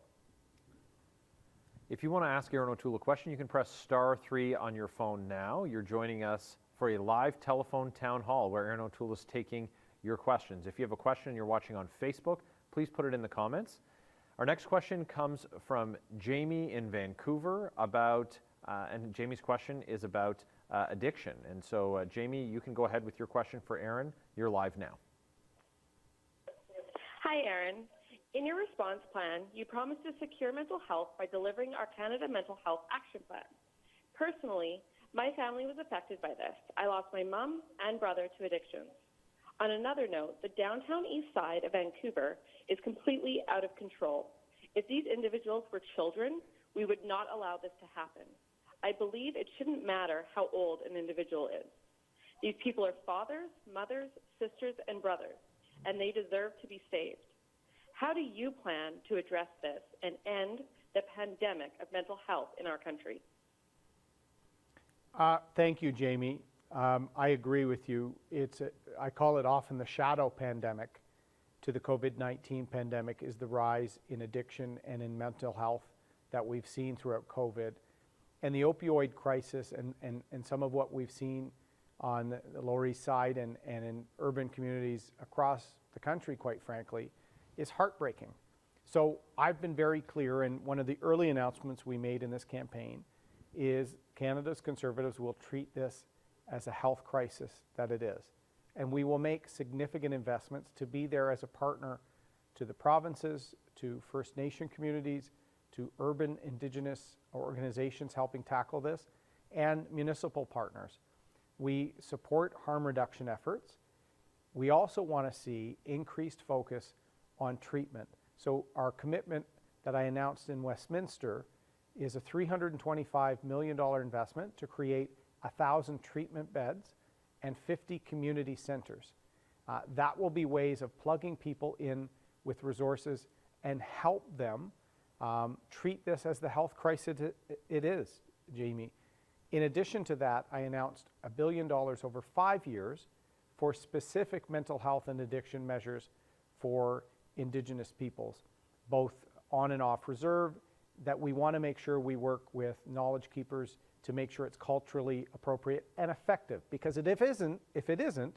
If you want to ask Erin O'Toole a question, you can press *3 on your phone now. You're joining us for a live telephone town hall where Erin O'Toole is taking your questions. If you have a question and you're watching on Facebook, please put it in the comments. Our next question comes from Jamie in Vancouver about, and Jamie's question is about addiction. And so, Jamie, you can go ahead with your question for Erin. You're live now. Hi, Erin. In your response plan, you promised to secure mental health by delivering our Canada Mental Health Action Plan. Personally, my family was affected by this. I lost my mom and brother to addictions. On another note, the downtown east side of Vancouver is completely out of control. If these individuals were children, we would not allow this to happen. I believe it shouldn't matter how old an individual is. These people are fathers, mothers, sisters, and brothers, and they deserve to be saved. How do you plan to address this and end the pandemic of mental health in our country? Thank you, Jamie. I agree with you. I call it often the shadow pandemic to the COVID-19 pandemic is the rise in addiction and in mental health that we've seen throughout COVID. And the opioid crisis and some of what we've seen on the Lower East Side and in urban communities across the country, quite frankly, is heartbreaking. So I've been very clear, and one of the early announcements we made in this campaign is Canada's Conservatives will treat this as a health crisis that it is. And we will make significant investments to be there as a partner to the provinces, to First Nation communities, to urban Indigenous organizations helping tackle this, and municipal partners. We support harm reduction efforts. We also want to see increased focus on treatment. So our commitment that I announced in Westminster is a $325 million investment to create 1,000 treatment beds and 50 community centers. That will be ways of plugging people in with resources and help them treat this as the health crisis it is, Jamie. In addition to that, I announced $1 billion over 5 years for specific mental health and addiction measures for Indigenous peoples, both on and off reserve, that we want to make sure we work with knowledge keepers to make sure it's culturally appropriate and effective. Because if it isn't,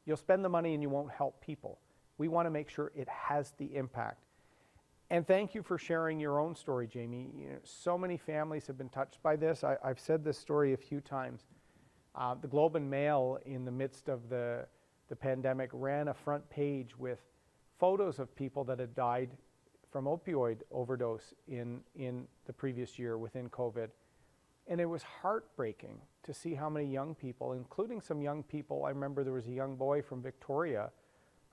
you'll spend the money and you won't help people. We want to make sure it has the impact. And thank you for sharing your own story, Jamie. You know, so many families have been touched by this. I've said this story a few times. The Globe and Mail, in the midst of the pandemic, ran a front page with photos of people that had died from opioid overdose in the previous year within COVID. And it was heartbreaking to see how many young people, including some young people, I remember there was a young boy from Victoria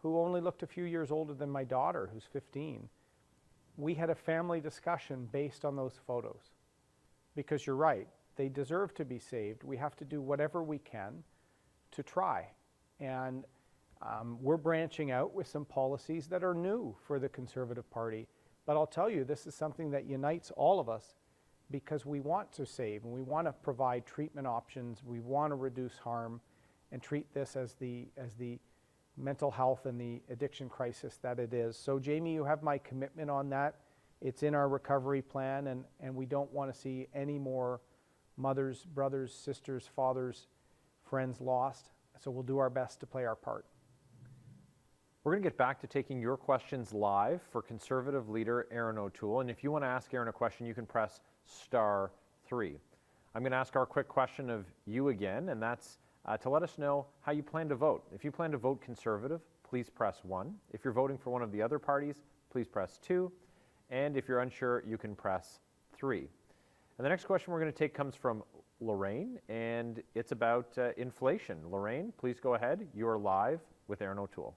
who only looked a few years older than my daughter, who's 15. We had a family discussion based on those photos. Because you're right, they deserve to be saved. We have to do whatever we can to try. And we're branching out with some policies that are new for the Conservative Party. But I'll tell you, this is something that unites all of us because we want to save and we want to provide treatment options. We want to reduce harm and treat this as the mental health and the addiction crisis that it is. So Jamie, you have my commitment on that. It's in our recovery plan, and we don't want to see any more mothers, brothers, sisters, fathers, friends lost. So we'll do our best to play our part. We're going to get back to taking your questions live for Conservative leader Erin O'Toole. And if you want to ask Erin a question, you can press *3. I'm going to ask our quick question of you again, and that's to let us know how you plan to vote. If you plan to vote Conservative, please press 1. If you're voting for one of the other parties, please press 2. And if you're unsure, you can press 3. And the next question we're going to take comes from Lorraine, and it's about inflation. Lorraine, please go ahead. You're live with Erin O'Toole.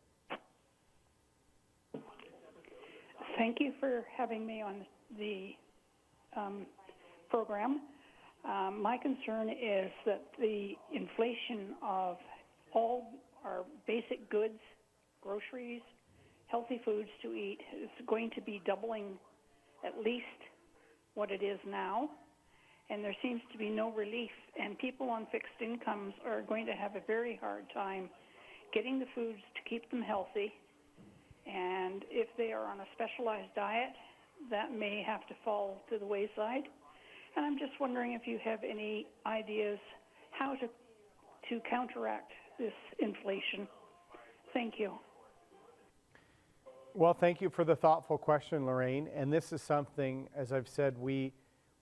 Thank you for having me on the program. My concern is that the inflation of all our basic goods, groceries, healthy foods to eat is going to be doubling at least what it is now, and there seems to be no relief, and people on fixed incomes are going to have a very hard time getting the foods to keep them healthy. And if they are on a specialized diet, that may have to fall to the wayside. And I'm just wondering if you have any ideas how to counteract this inflation. Thank you. Well, thank you for the thoughtful question, Lorraine. And this is something, as I've said, we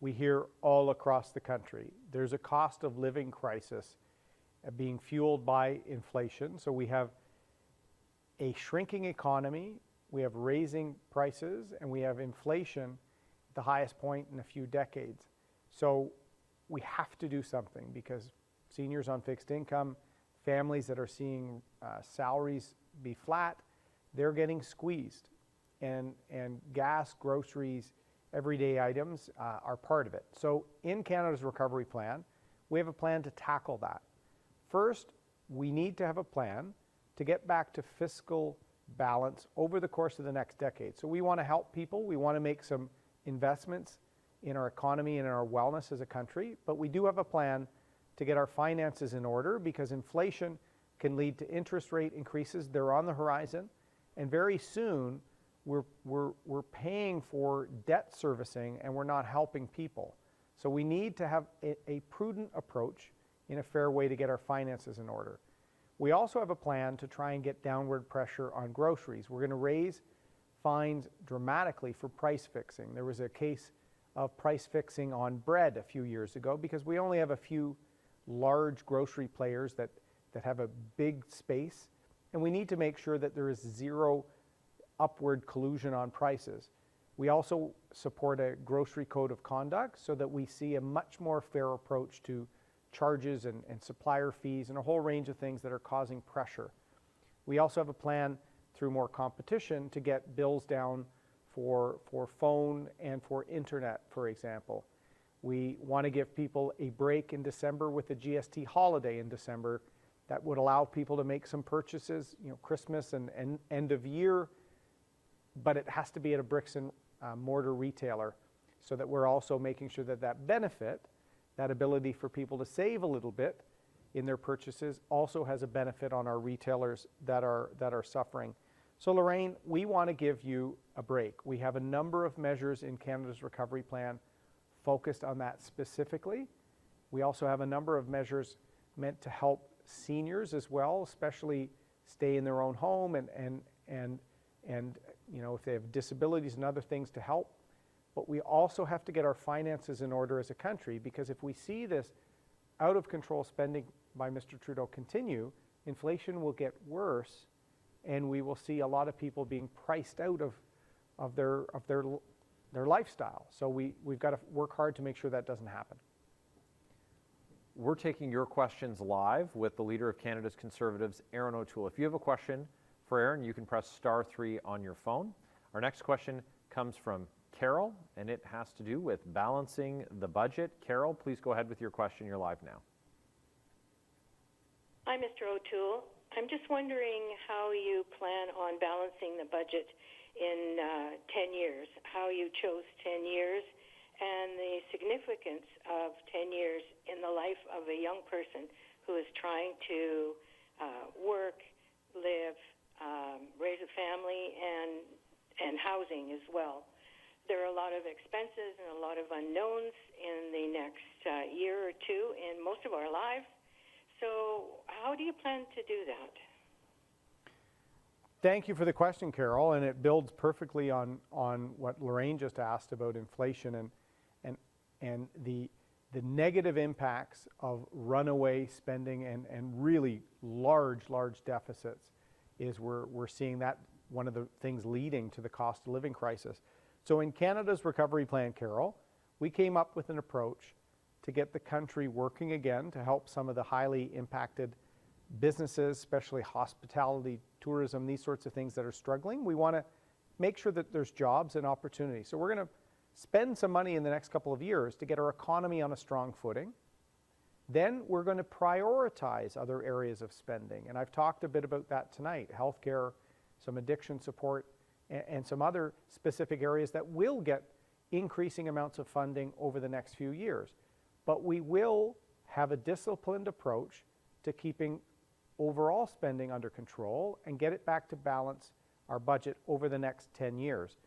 hear all across the country. There's a cost of living crisis being fueled by inflation. So we have a shrinking economy, we have raising prices, and we have inflation at the highest point in a few decades. So we have to do something because seniors on fixed income, families that are seeing salaries be flat, they're getting squeezed. And gas, groceries, everyday items are part of it. So in Canada's recovery plan, we have a plan to tackle that. First, we need to have a plan to get back to fiscal balance over the course of the next decade. So we want to help people. We want to make some investments in our economy and in our wellness as a country, but we do have a plan to get our finances in order because inflation can lead to interest rate increases. They're on the horizon, and very soon we're paying for debt servicing and we're not helping people. So we need to have a prudent approach in a fair way to get our finances in order. We also have a plan to try and get downward pressure on groceries. We're going to raise fines dramatically for price fixing. There was a case of price fixing on bread a few years ago because we only have a few large grocery players that have a big space, and we need to make sure that there is zero upward collusion on prices. We also support a grocery code of conduct so that we see a much more fair approach to charges and supplier fees and a whole range of things that are causing pressure. We also have a plan through more competition to get bills down for phone and for internet, for example. We want to give people a break in December with the GST holiday in December that would allow people to make some purchases, Christmas and end of year, but it has to be at a bricks and mortar retailer so that we're also making sure that that benefit, that ability for people to save a little bit in their purchases, also has a benefit on our retailers that are suffering. So Lorraine, we want to give you a break. We have a number of measures in Canada's recovery plan focused on that specifically. We also have a number of measures meant to help seniors as well, especially stay in their own home and if they have disabilities and other things to help. But we also have to get our finances in order as a country, because if we see this out of control spending by Mr. Trudeau continue, inflation will get worse and we will see a lot of people being priced out of their lifestyle. So we've got to work hard to make sure that doesn't happen. We're taking your questions live with the Leader of Canada's Conservatives, Erin O'Toole. If you have a question for Erin, you can press *3 on your phone. Our next question comes from Carol, and it has to do with balancing the budget. Carol, please go ahead with your question. You're live now. Hi, Mr. O'Toole. I'm just wondering how you plan on balancing the budget in 10 years, how you chose 10 years, and the significance of 10 years in the life of a young person who is trying to work, live, raise a family, and housing as well. There are a lot of expenses and a lot of unknowns in the next year or two in most of our lives. So how do you plan to do that? Thank you for the question, Carol, and it builds perfectly on what Lorraine just asked about inflation and the negative impacts of runaway spending and really large deficits is we're seeing that one of the things leading to the cost of living crisis. So in Canada's recovery plan, Carol, we came up with an approach to get the country working again, to help some of the highly impacted businesses, especially hospitality, tourism, these sorts of things that are struggling. We want to make sure that there's jobs and opportunity. So we're going to spend some money in the next couple of years to get our economy on a strong footing. Then we're going to prioritize other areas of spending. And I've talked a bit about that tonight, healthcare, some addiction support, and some other specific areas that will get increasing amounts of funding over the next few years. But we will have a disciplined approach to keeping overall spending under control and get it back to balance our budget over the next 10 years.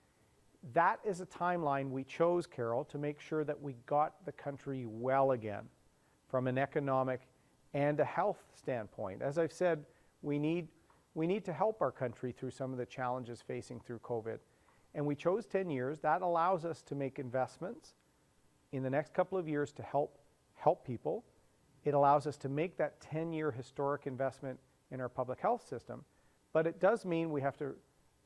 That is a timeline we chose, Carol, to make sure that we got the country well again from an economic and a health standpoint. As I've said, we need we need to help our country through some of the challenges facing through COVID. And we chose 10 years. That allows us to make investments in the next couple of years to help people. It allows us to make that 10-year historic investment in our public health system. But it does mean we have to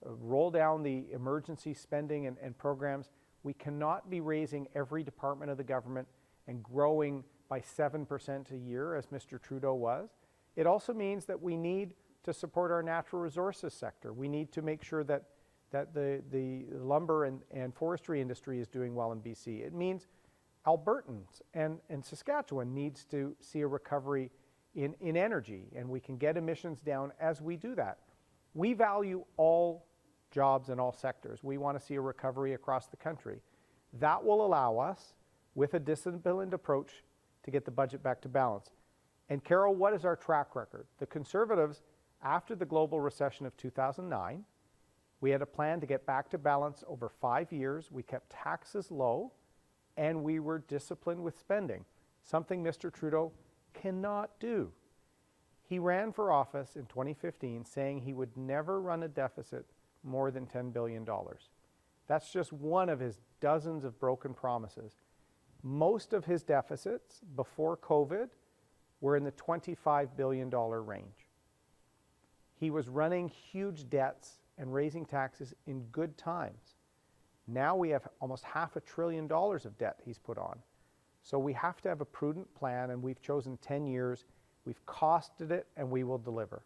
roll down the emergency spending and programs. We cannot be raising every department of the government and growing by 7% a year, as Mr. Trudeau was. It also means that we need to support our natural resources sector. We need to make sure that the lumber and forestry industry is doing well in BC. It means Albertans and Saskatchewan needs to see a recovery in energy, and we can get emissions down as we do that. We value all jobs in all sectors. We want to see a recovery across the country. That will allow us, with a disciplined approach, to get the budget back to balance. And Carol, what is our track record? The Conservatives, after the global recession of 2009, we had a plan to get back to balance over 5 years. We kept taxes low, and we were disciplined with spending, something Mr. Trudeau cannot do. He ran for office in 2015 saying he would never run a deficit more than $10 billion. That's just one of his dozens of broken promises. Most of his deficits before COVID were in the $25 billion range. He was running huge debts and raising taxes in good times. Now we have almost $500 billion of debt he's put on. So we have to have a prudent plan, and we've chosen 10 years. We've costed it, and we will deliver.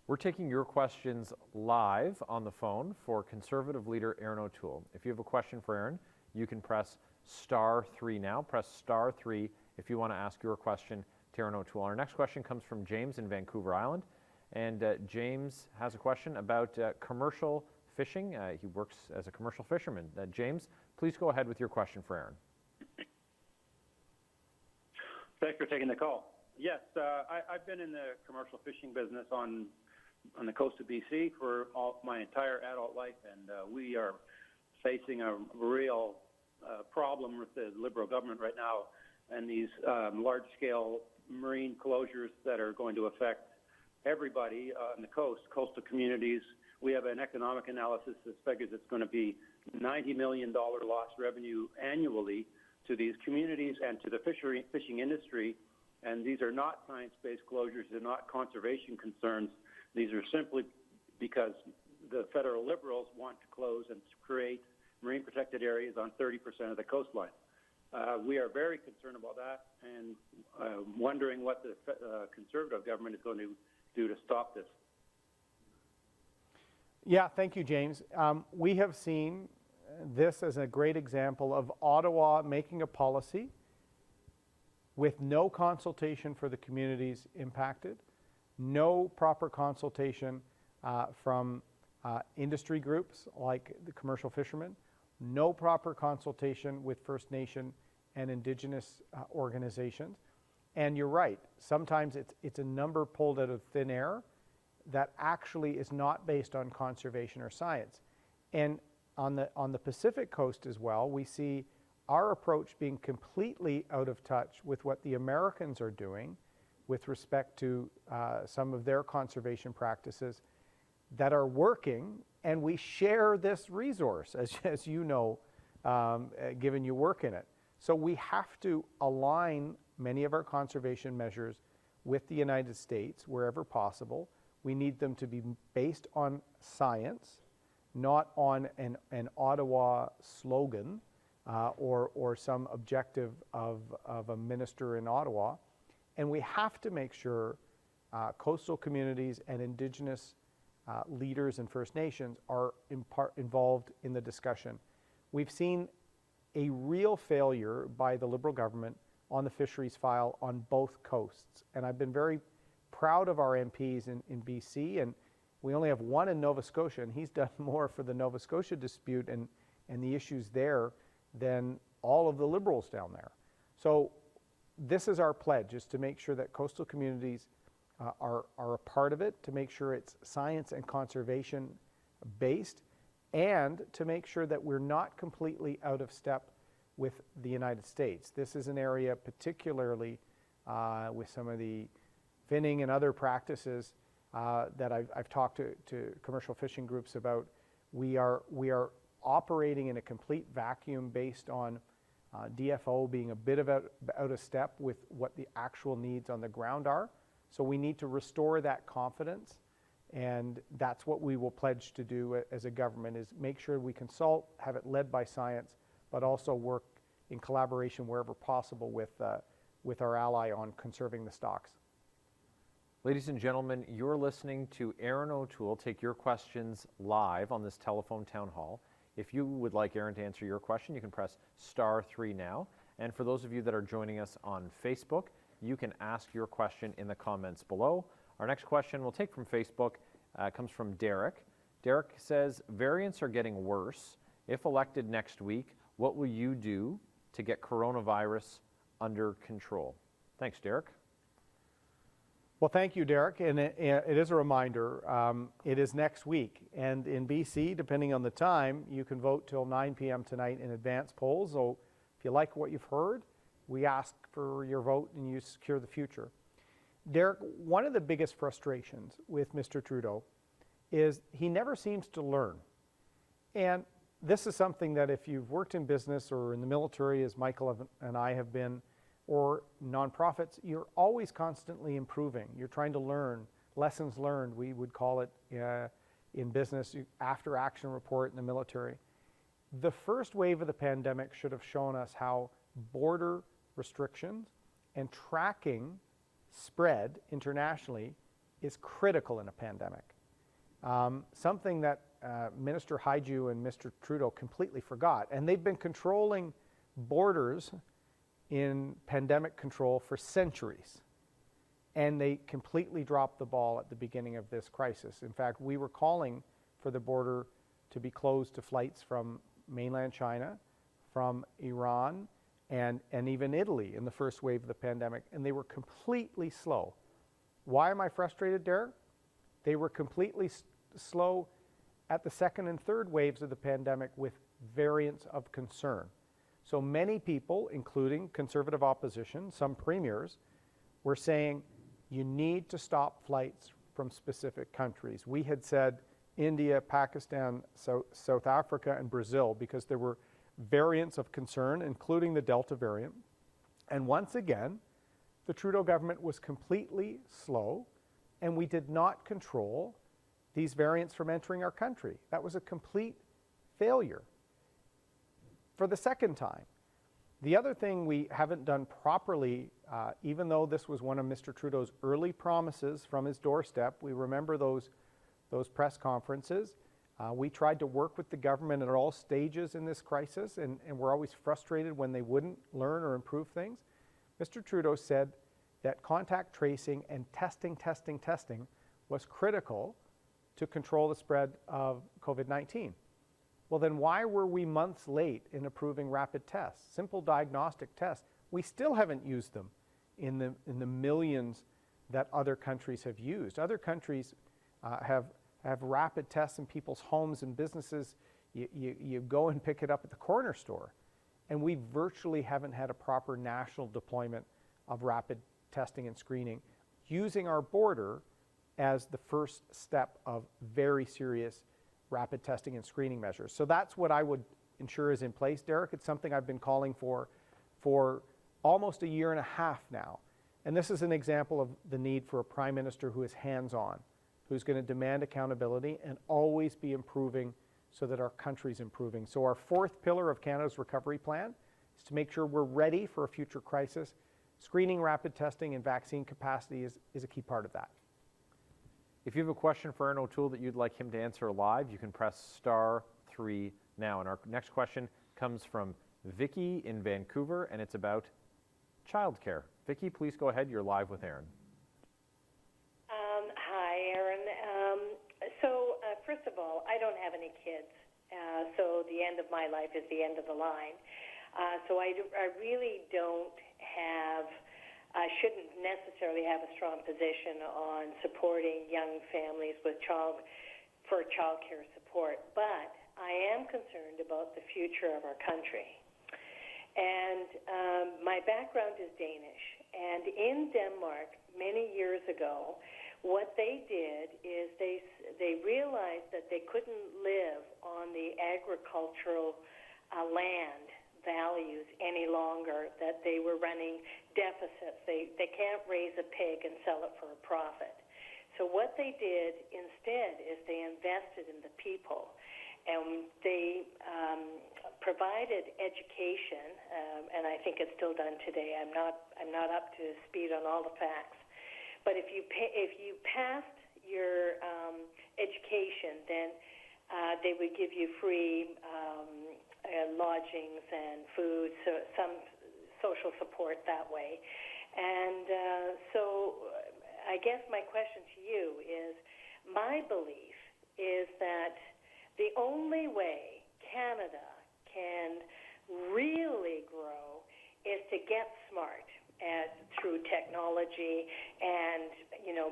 We're taking your questions live on the phone for Conservative Leader Erin O'Toole. If you have a question for Erin, you can press *3 now. Press *3 if you want to ask your question to Erin O'Toole. Our next question comes from James in Vancouver Island. And James has a question about commercial fishing. He works as a commercial fisherman. James, please go ahead with your question for Erin. Thanks for taking the call. Yes, I've been in the commercial fishing business on the coast of BC for my entire adult life, and we are facing a real problem with the Liberal government right now and these large-scale marine closures that are going to affect everybody on the coast, coastal communities. We have an economic analysis that figures it's going to be $90 million lost revenue annually to these communities and to the fishing industry. And these are not science-based closures. They're not conservation concerns. These are simply because the federal Liberals want to close and to create marine protected areas on 30% of the coastline. We are very concerned about that and wondering what the Conservative government is going to do to stop this. Yeah, thank you, James. We have seen this as a great example of Ottawa making a policy with no consultation for the communities impacted, no proper consultation from industry groups like the commercial fishermen, no proper consultation with First Nation and Indigenous organizations. And you're right, sometimes it's a number pulled out of thin air that actually is not based on conservation or science. And on the Pacific coast as well, we see our approach being completely out of touch with what the Americans are doing with respect to some of their conservation practices that are working, and we share this resource, as you know, given you work in it. So we have to align many of our conservation measures with the United States wherever possible. We need them to be based on science, not on an Ottawa slogan or some objective of a minister in Ottawa. And we have to make sure coastal communities and Indigenous leaders and First Nations are involved in the discussion. We've seen a real failure by the Liberal government on the fisheries file on both coasts. And I've been very proud of our MPs in BC, and we only have one in Nova Scotia, and he's done more for the Nova Scotia dispute and the issues there than all of the Liberals down there. So this is our pledge, is to make sure that coastal communities are a part of it, to make sure it's science and conservation based, and to make sure that we're not completely out of step with the United States. This is an area particularly with some of the finning and other practices that I've talked to commercial fishing groups about, we are operating in a complete vacuum based on DFO being a bit of out of step with what the actual needs on the ground are. So we need to restore that confidence, and that's what we will pledge to do as a government, is make sure we consult, have it led by science, but also work in collaboration wherever possible with our ally on conserving the stocks. Ladies and gentlemen, you're listening to Erin O'Toole take your questions live on this telephone town hall. If you would like Erin to answer your question, you can press *3 now. And for those of you that are joining us on Facebook, you can ask your question in the comments below. Our next question we'll take from Facebook comes from Derek. Derek says, variants are getting worse. If elected next week, what will you do to get coronavirus under control? Thanks, Derek. Well, thank you, Derek. And it is a reminder, it is next week. And in BC, depending on the time, you can vote till 9 p.m. tonight in advance polls. So if you like what you've heard, we ask for your vote and you secure the future. Derek, one of the biggest frustrations with Mr. Trudeau is he never seems to learn. And this is something that if you've worked in business or in the military, as Michael and I have been, or nonprofits, you're always constantly improving. You're trying to learn, lessons learned, we would call it in business, after action report in the military. The first wave of the pandemic should have shown us how border restrictions and tracking spread internationally is critical in a pandemic. Something that Minister Haiju and Mr. Trudeau completely forgot. And they've been controlling borders in pandemic control for centuries. And they completely dropped the ball at the beginning of this crisis. In fact, we were calling for the border to be closed to flights from mainland China, from Iran, and even Italy in the first wave of the pandemic, and they were completely slow. Why am I frustrated, Derek? They were completely slow at the second and third waves of the pandemic with variants of concern. So many people, including Conservative opposition, some premiers, were saying you need to stop flights from specific countries. We had said India, Pakistan, South Africa, and Brazil because there were variants of concern, including the Delta variant. And once again, the Trudeau government was completely slow, and we did not control these variants from entering our country. That was a complete failure. For the second time, the other thing we haven't done properly, even though this was one of Mr. Trudeau's early promises from his doorstep, we remember those press conferences. We tried to work with the government at all stages in this crisis, and we're always frustrated when they wouldn't learn or improve things. Mr. Trudeau said that contact tracing and testing was critical to control the spread of COVID-19. Well, then why were we months late in approving rapid tests, simple diagnostic tests? We still haven't used them in the millions that other countries have used. Other countries have rapid tests in people's homes and businesses. You go and pick it up at the corner store. And we virtually haven't had a proper national deployment of rapid testing and screening, using our border as the first step of very serious rapid testing and screening measures. So that's what I would ensure is in place, Derek. It's something I've been calling for almost a year and a half now. And this is an example of the need for a prime minister who is hands-on, who's going to demand accountability and always be improving so that our country's improving. So our fourth pillar of Canada's recovery plan is to make sure we're ready for a future crisis. Screening, rapid testing, and vaccine capacity is a key part of that. If you have a question for Erin O'Toole that you'd like him to answer live, you can press *3 now. And our next question comes from Vicky in Vancouver, and it's about childcare. Vicky, please go ahead. You're live with Erin. Hi, Erin. First of all, I don't have any kids, so the end of my life is the end of the line. So I really don't have, I shouldn't necessarily have a strong position on supporting young families with child care support, but I am concerned about the future of our country. And my background is Danish, and in Denmark many years ago, what they did is they realized that they couldn't live on the agricultural land values any longer, that they were running deficits. They can't raise a pig and sell it for a profit. So what they did instead is they invested in the people, and they provided education, and I think it's still done today. I'm not up to speed on all the facts, but if you passed your education, then they would give you free lodgings and food, so some social support that way. And so I guess my question to you is, my belief is that the only way Canada can really grow is to get smart through technology and,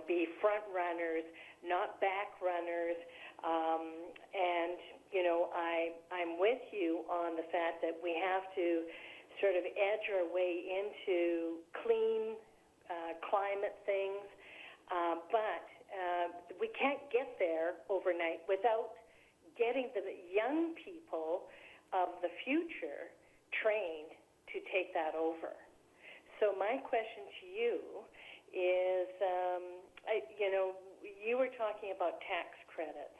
be front runners, not back runners. I'm with you on the fact that we have to sort of edge our way into clean climate things, but we can't get there overnight without getting the young people of the future trained to take that over. So my question to you is, you were talking about tax credits.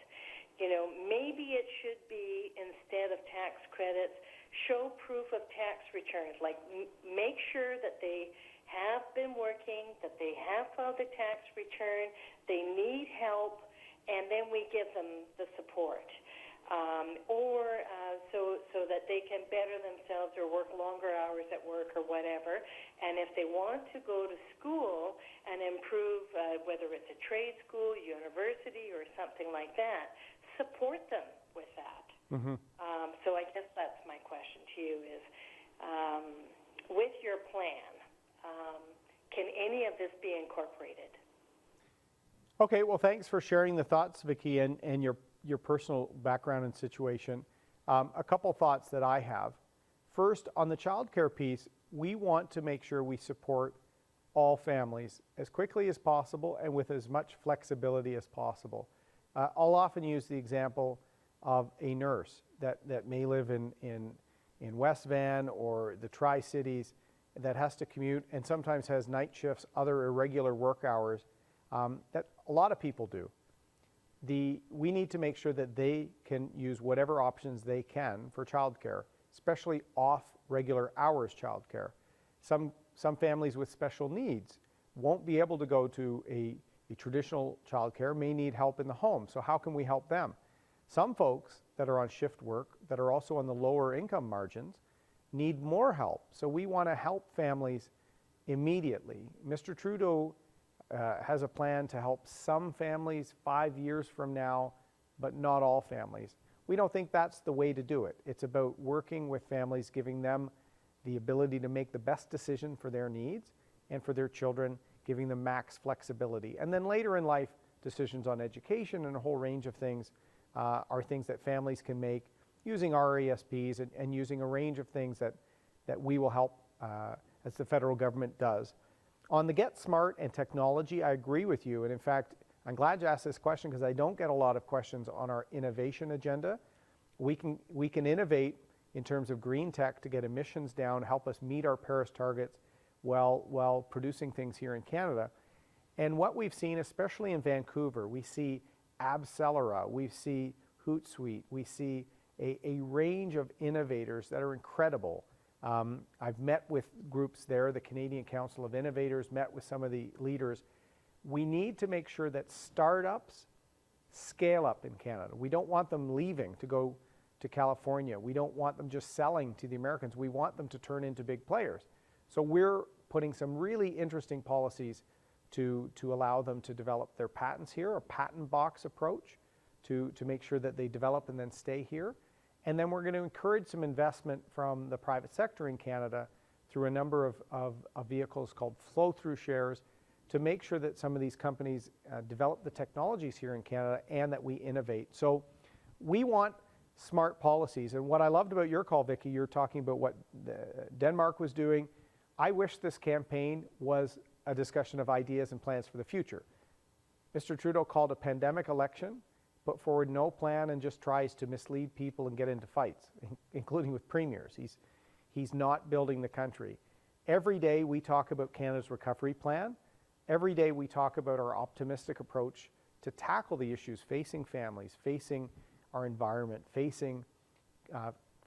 Maybe it should be, instead of tax credits, show proof of tax returns, like make sure that they have been working, that they have filed a tax return, they need help, and then we give them the support. So that they can better themselves or work longer hours at work or whatever. And if they want to go to school and improve, whether it's a trade school, university, or something like that, support them with that. Mm-hmm. So I guess that's my question to you is, with your plan, can any of this be incorporated? Okay, well, thanks for sharing the thoughts, Vicki, and your personal background and situation. A couple thoughts that I have. First, on the child care piece, we want to make sure we support all families as quickly as possible and with as much flexibility as possible. I'll often use the example of a nurse that may live in West Van or the Tri-Cities that has to commute and sometimes has night shifts, other irregular work hours that a lot of people do. We need to make sure that they can use whatever options they can for childcare, especially off regular hours childcare. Some families with special needs won't be able to go to a traditional childcare, may need help in the home. So how can we help them? Some folks that are on shift work, that are also on the lower income margins, need more help. So we want to help families immediately. Mr. Trudeau has a plan to help some families 5 years from now, but not all families. We don't think that's the way to do it. It's about working with families, giving them the ability to make the best decision for their needs and for their children, giving them max flexibility. And then later in life, decisions on education and a whole range of things are things that families can make using RESPs and using a range of things that we will help as the federal government does. On the Get Smart and technology, I agree with you. And in fact, I'm glad you asked this question because I don't get a lot of questions on our innovation agenda. We can innovate in terms of green tech to get emissions down, help us meet our Paris targets while producing things here in Canada. And what we've seen, especially in Vancouver, we see Abcelera, we see Hootsuite, we see a range of innovators that are incredible. I've met with groups there, the Canadian Council of Innovators, met with some of the leaders. We need to make sure that startups scale up in Canada. We don't want them leaving to go to California. We don't want them just selling to the Americans. We want them to turn into big players. So we're putting some really interesting policies to allow them to develop their patents here, a patent box approach to make sure that they develop and then stay here. And then we're going to encourage some investment from the private sector in Canada through a number of vehicles called flow-through shares to make sure that some of these companies develop the technologies here in Canada and that we innovate. So we want smart policies. And what I loved about your call, Vicki, you're talking about what Denmark was doing. I wish this campaign was a discussion of ideas and plans for the future. Mr. Trudeau called a pandemic election, put forward no plan, and just tries to mislead people and get into fights, including with premiers. He's not building the country. Every day we talk about Canada's recovery plan. Every day we talk about our optimistic approach to tackle the issues facing families, facing our environment, facing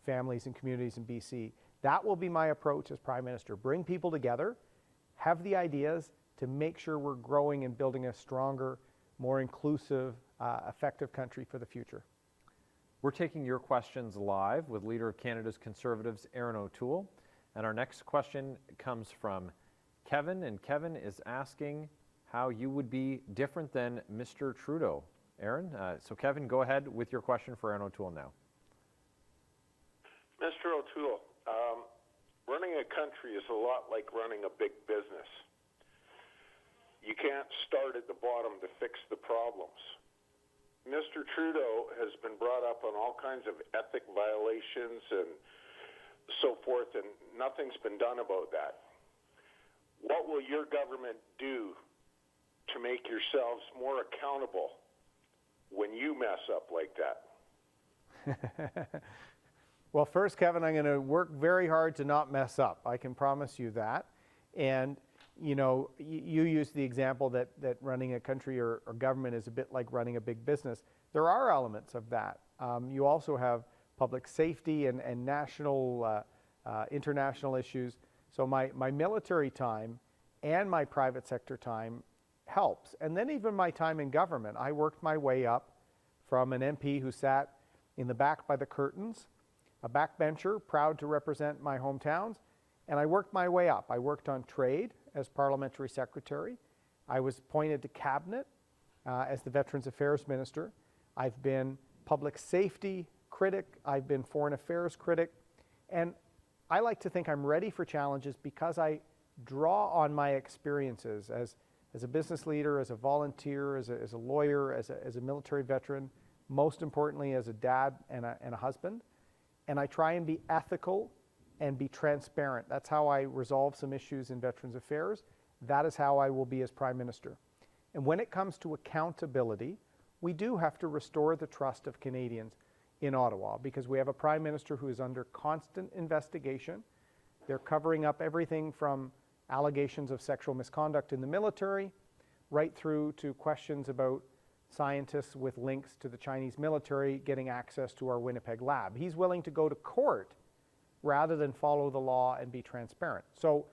families and communities in BC. That will be my approach as Prime Minister. Bring people together, have the ideas to make sure we're growing and building a stronger, more inclusive, effective country for the future. We're taking your questions live with Leader of Canada's Conservatives, Erin O'Toole. And our next question comes from Kevin, and Kevin is asking how you would be different than Mr. Trudeau. Erin, so Kevin, go ahead with your question for Erin O'Toole now. Mr. O'Toole, running a country is a lot like running a big business. You can't start at the bottom to fix the problems. Mr. Trudeau has been brought up on all kinds of ethic violations and so forth, and nothing's been done about that. What will your government do to make yourselves more accountable when you mess up like that? Well, first, Kevin, I'm going to work very hard to not mess up. I can promise you that. And, you know, you used the example that running a country or government is a bit like running a big business. There are elements of that. You also have public safety and national, international issues. So my military time and my private sector time helps. And then even my time in government, I worked my way up from an MP who sat in the back by the curtains, a backbencher, proud to represent my hometowns, and I worked my way up. I worked on trade as parliamentary secretary. I was appointed to cabinet as the Veterans Affairs Minister. I've been public safety critic. I've been foreign affairs critic. And I like to think I'm ready for challenges because I draw on my experiences as a business leader, as a volunteer, as a lawyer, as a military veteran, most importantly as a dad and a husband. And I try and be ethical and be transparent. That's how I resolve some issues in Veterans Affairs. That is how I will be as Prime Minister. And when it comes to accountability, we do have to restore the trust of Canadians in Ottawa because we have a Prime Minister who is under constant investigation. They're covering up everything from allegations of sexual misconduct in the military right through to questions about scientists with links to the Chinese military getting access to our Winnipeg lab. He's willing to go to court rather than follow the law and be transparent. So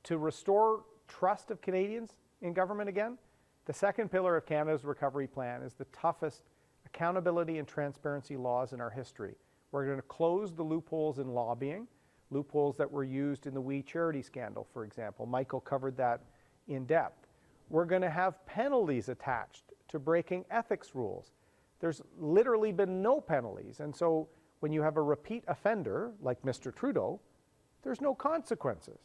to restore trust of Canadians in government again, the second pillar of Canada's recovery plan is the toughest accountability and transparency laws in our history. We're going to close the loopholes in lobbying, loopholes that were used in the We Charity scandal, for example. Michael covered that in depth. We're going to have penalties attached to breaking ethics rules. There's literally been no penalties. And so when you have a repeat offender like Mr. Trudeau, there's no consequences.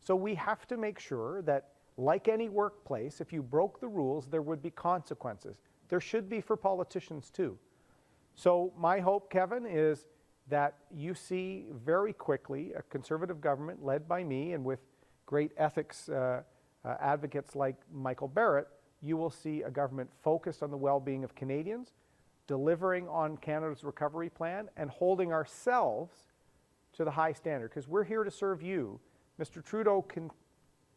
So we have to make sure that, like any workplace, if you broke the rules, there would be consequences. There should be for politicians too. So my hope, Kevin, is that you see very quickly a Conservative government led by me and with great ethics advocates like Michael Barrett. You will see a government focused on the well-being of Canadians, delivering on Canada's recovery plan, and holding ourselves to the high standard, because we're here to serve you. Mr. Trudeau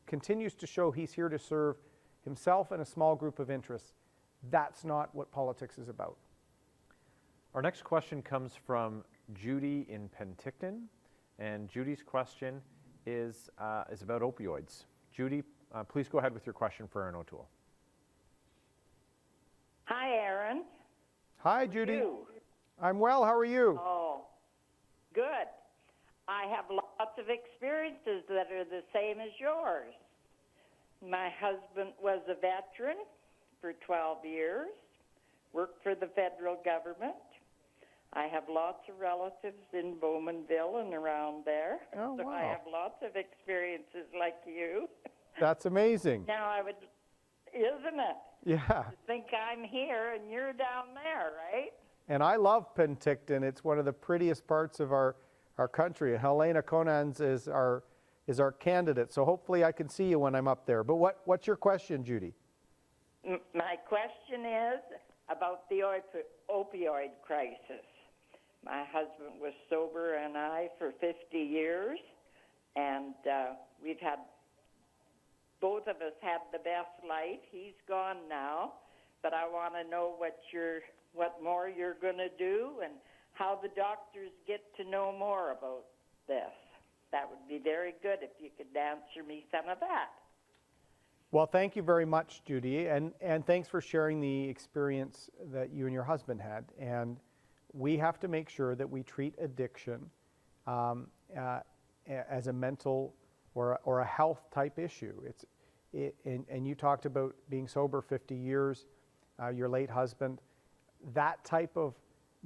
continues to show he's here to serve himself and a small group of interests. That's not what politics is about. Our next question comes from Judy in Penticton, and Judy's question is about opioids. Judy, please go ahead with your question for Erin O'Toole. Hi, Erin. Hi, Judy. I'm well. How are you? Oh, good. I have lots of experiences that are the same as yours. My husband was a veteran for 12 years, worked for the federal government. I have lots of relatives in Bowmanville and around there. Oh, so wow. I have lots of experiences like you. That's amazing. Now I would, isn't it? Yeah. To think I'm here and you're down there, right? And I love Penticton. It's one of the prettiest parts of our country. Helena Conans is our candidate, so hopefully I can see you when I'm up there. But what's your question, Judy? My question is about the opioid crisis. My husband was sober and I for 50 years, and we've had, both of us had the best life. He's gone now, but I want to know what more you're going to do and how the doctors get to know more about this. That would be very good if you could answer me some of that. Well, thank you very much, Judy, and thanks for sharing the experience that you and your husband had. And we have to make sure that we treat addiction as a mental or a health type issue. And you talked about being sober 50 years, your late husband. That type of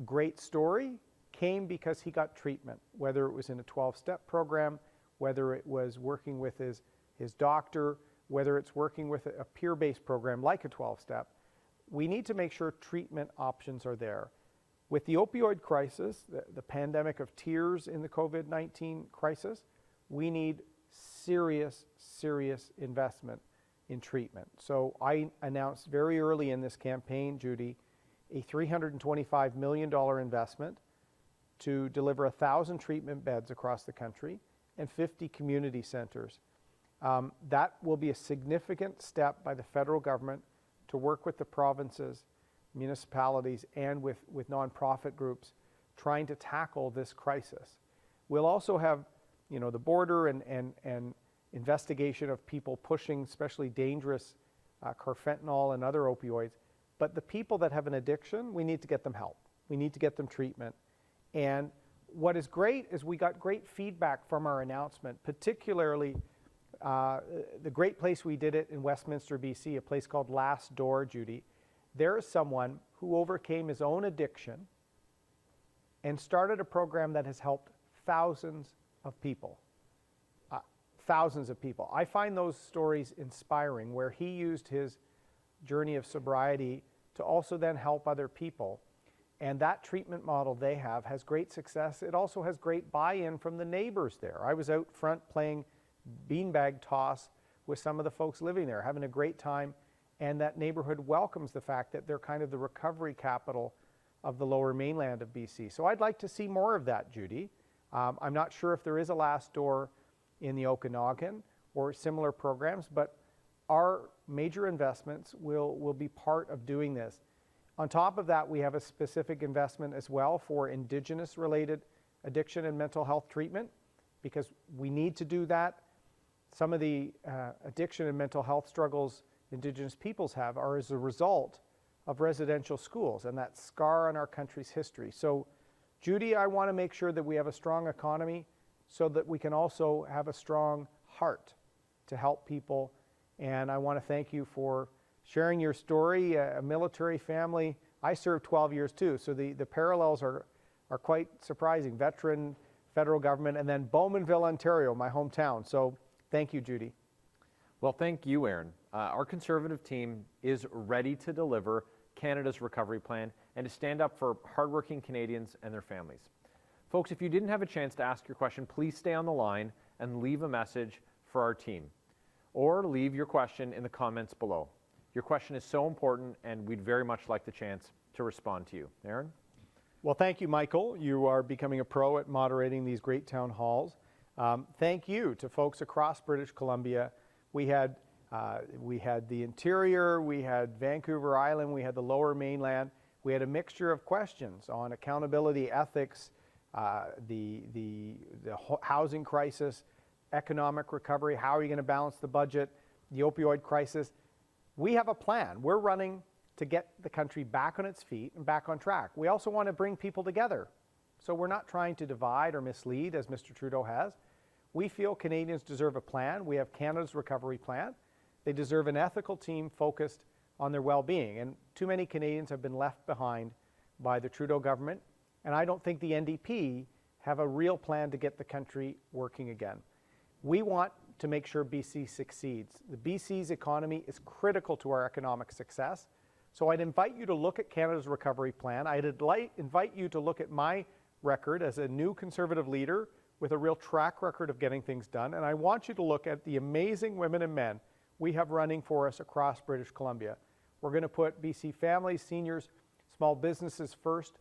great story came because he got treatment, whether it was in a 12-step program, whether it was working with his doctor, whether it's working with a peer-based program like a 12-step. We need to make sure treatment options are there. With the opioid crisis, the pandemic of tears in the COVID-19 crisis, we need serious, serious investment in treatment. So I announced very early in this campaign, Judy, a $325 million investment to deliver 1,000 treatment beds across the country and 50 community centers. That will be a significant step by the federal government to work with the provinces, municipalities, and with nonprofit groups trying to tackle this crisis. We'll also have, the border and investigation of people pushing especially dangerous carfentanil and other opioids. But the people that have an addiction, we need to get them help. We need to get them treatment. And what is great is we got great feedback from our announcement, particularly the great place we did it in Westminster, BC, a place called Last Door, Judy. There is someone who overcame his own addiction and started a program that has helped thousands of people. Thousands of people. I find those stories inspiring, where he used his journey of sobriety to also then help other people. And that treatment model they have has great success. It also has great buy-in from the neighbors there. I was out front playing beanbag toss with some of the folks living there, having a great time, and that neighborhood welcomes the fact that they're kind of the recovery capital of the lower mainland of BC. So I'd like to see more of that, Judy. I'm not sure if there is a Last Door in the Okanagan or similar programs, but our major investments will be part of doing this. On top of that, we have a specific investment as well for Indigenous-related addiction and mental health treatment, because we need to do that. Some of the addiction and mental health struggles Indigenous peoples have are as a result of residential schools and that scar on our country's history. So, Judy, I want to make sure that we have a strong economy so that we can also have a strong heart to help people. And I want to thank you for sharing your story, a military family. I served 12 years too, so the parallels are quite surprising. Veteran, federal government, and then Bowmanville, Ontario, my hometown. So thank you, Judy. Well, thank you, Erin. Our Conservative team is ready to deliver Canada's recovery plan and to stand up for hardworking Canadians and their families. Folks, if you didn't have a chance to ask your question, please stay on the line and leave a message for our team, or leave your question in the comments below. Your question is so important, and we'd very much like the chance to respond to you. Erin? Well, thank you, Michael. You are becoming a pro at moderating these great town halls. Thank you to folks across British Columbia. We had the interior, we had Vancouver Island, we had the lower mainland. We had a mixture of questions on accountability, ethics, the housing crisis, economic recovery, how are you going to balance the budget, the opioid crisis. We have a plan. We're running to get the country back on its feet and back on track. We also want to bring people together. So we're not trying to divide or mislead, as Mr. Trudeau has. We feel Canadians deserve a plan. We have Canada's recovery plan. They deserve an ethical team focused on their well-being. And too many Canadians have been left behind by the Trudeau government. And I don't think the NDP have a real plan to get the country working again. We want to make sure BC succeeds. The BC's economy is critical to our economic success. So I'd invite you to look at Canada's recovery plan. I'd invite you to look at my record as a new Conservative leader with a real track record of getting things done. And I want you to look at the amazing women and men we have running for us across British Columbia. We're going to put BC families, seniors, small businesses first.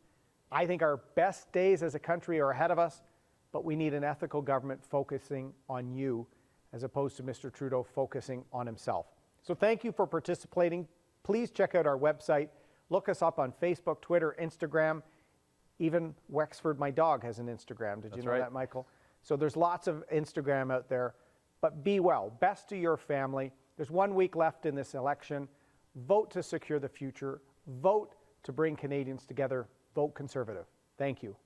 I think our best days as a country are ahead of us, but we need an ethical government focusing on you as opposed to Mr. Trudeau focusing on himself. So thank you for participating. Please check out our website. Look us up on Facebook, Twitter, Instagram. Even Wexford, my dog, has an Instagram. Did you know that, Michael? So there's lots of Instagram out there. But be well. Best to your family. There's 1 week left in this election. Vote to secure the future. Vote to bring Canadians together. Vote Conservative. Thank you.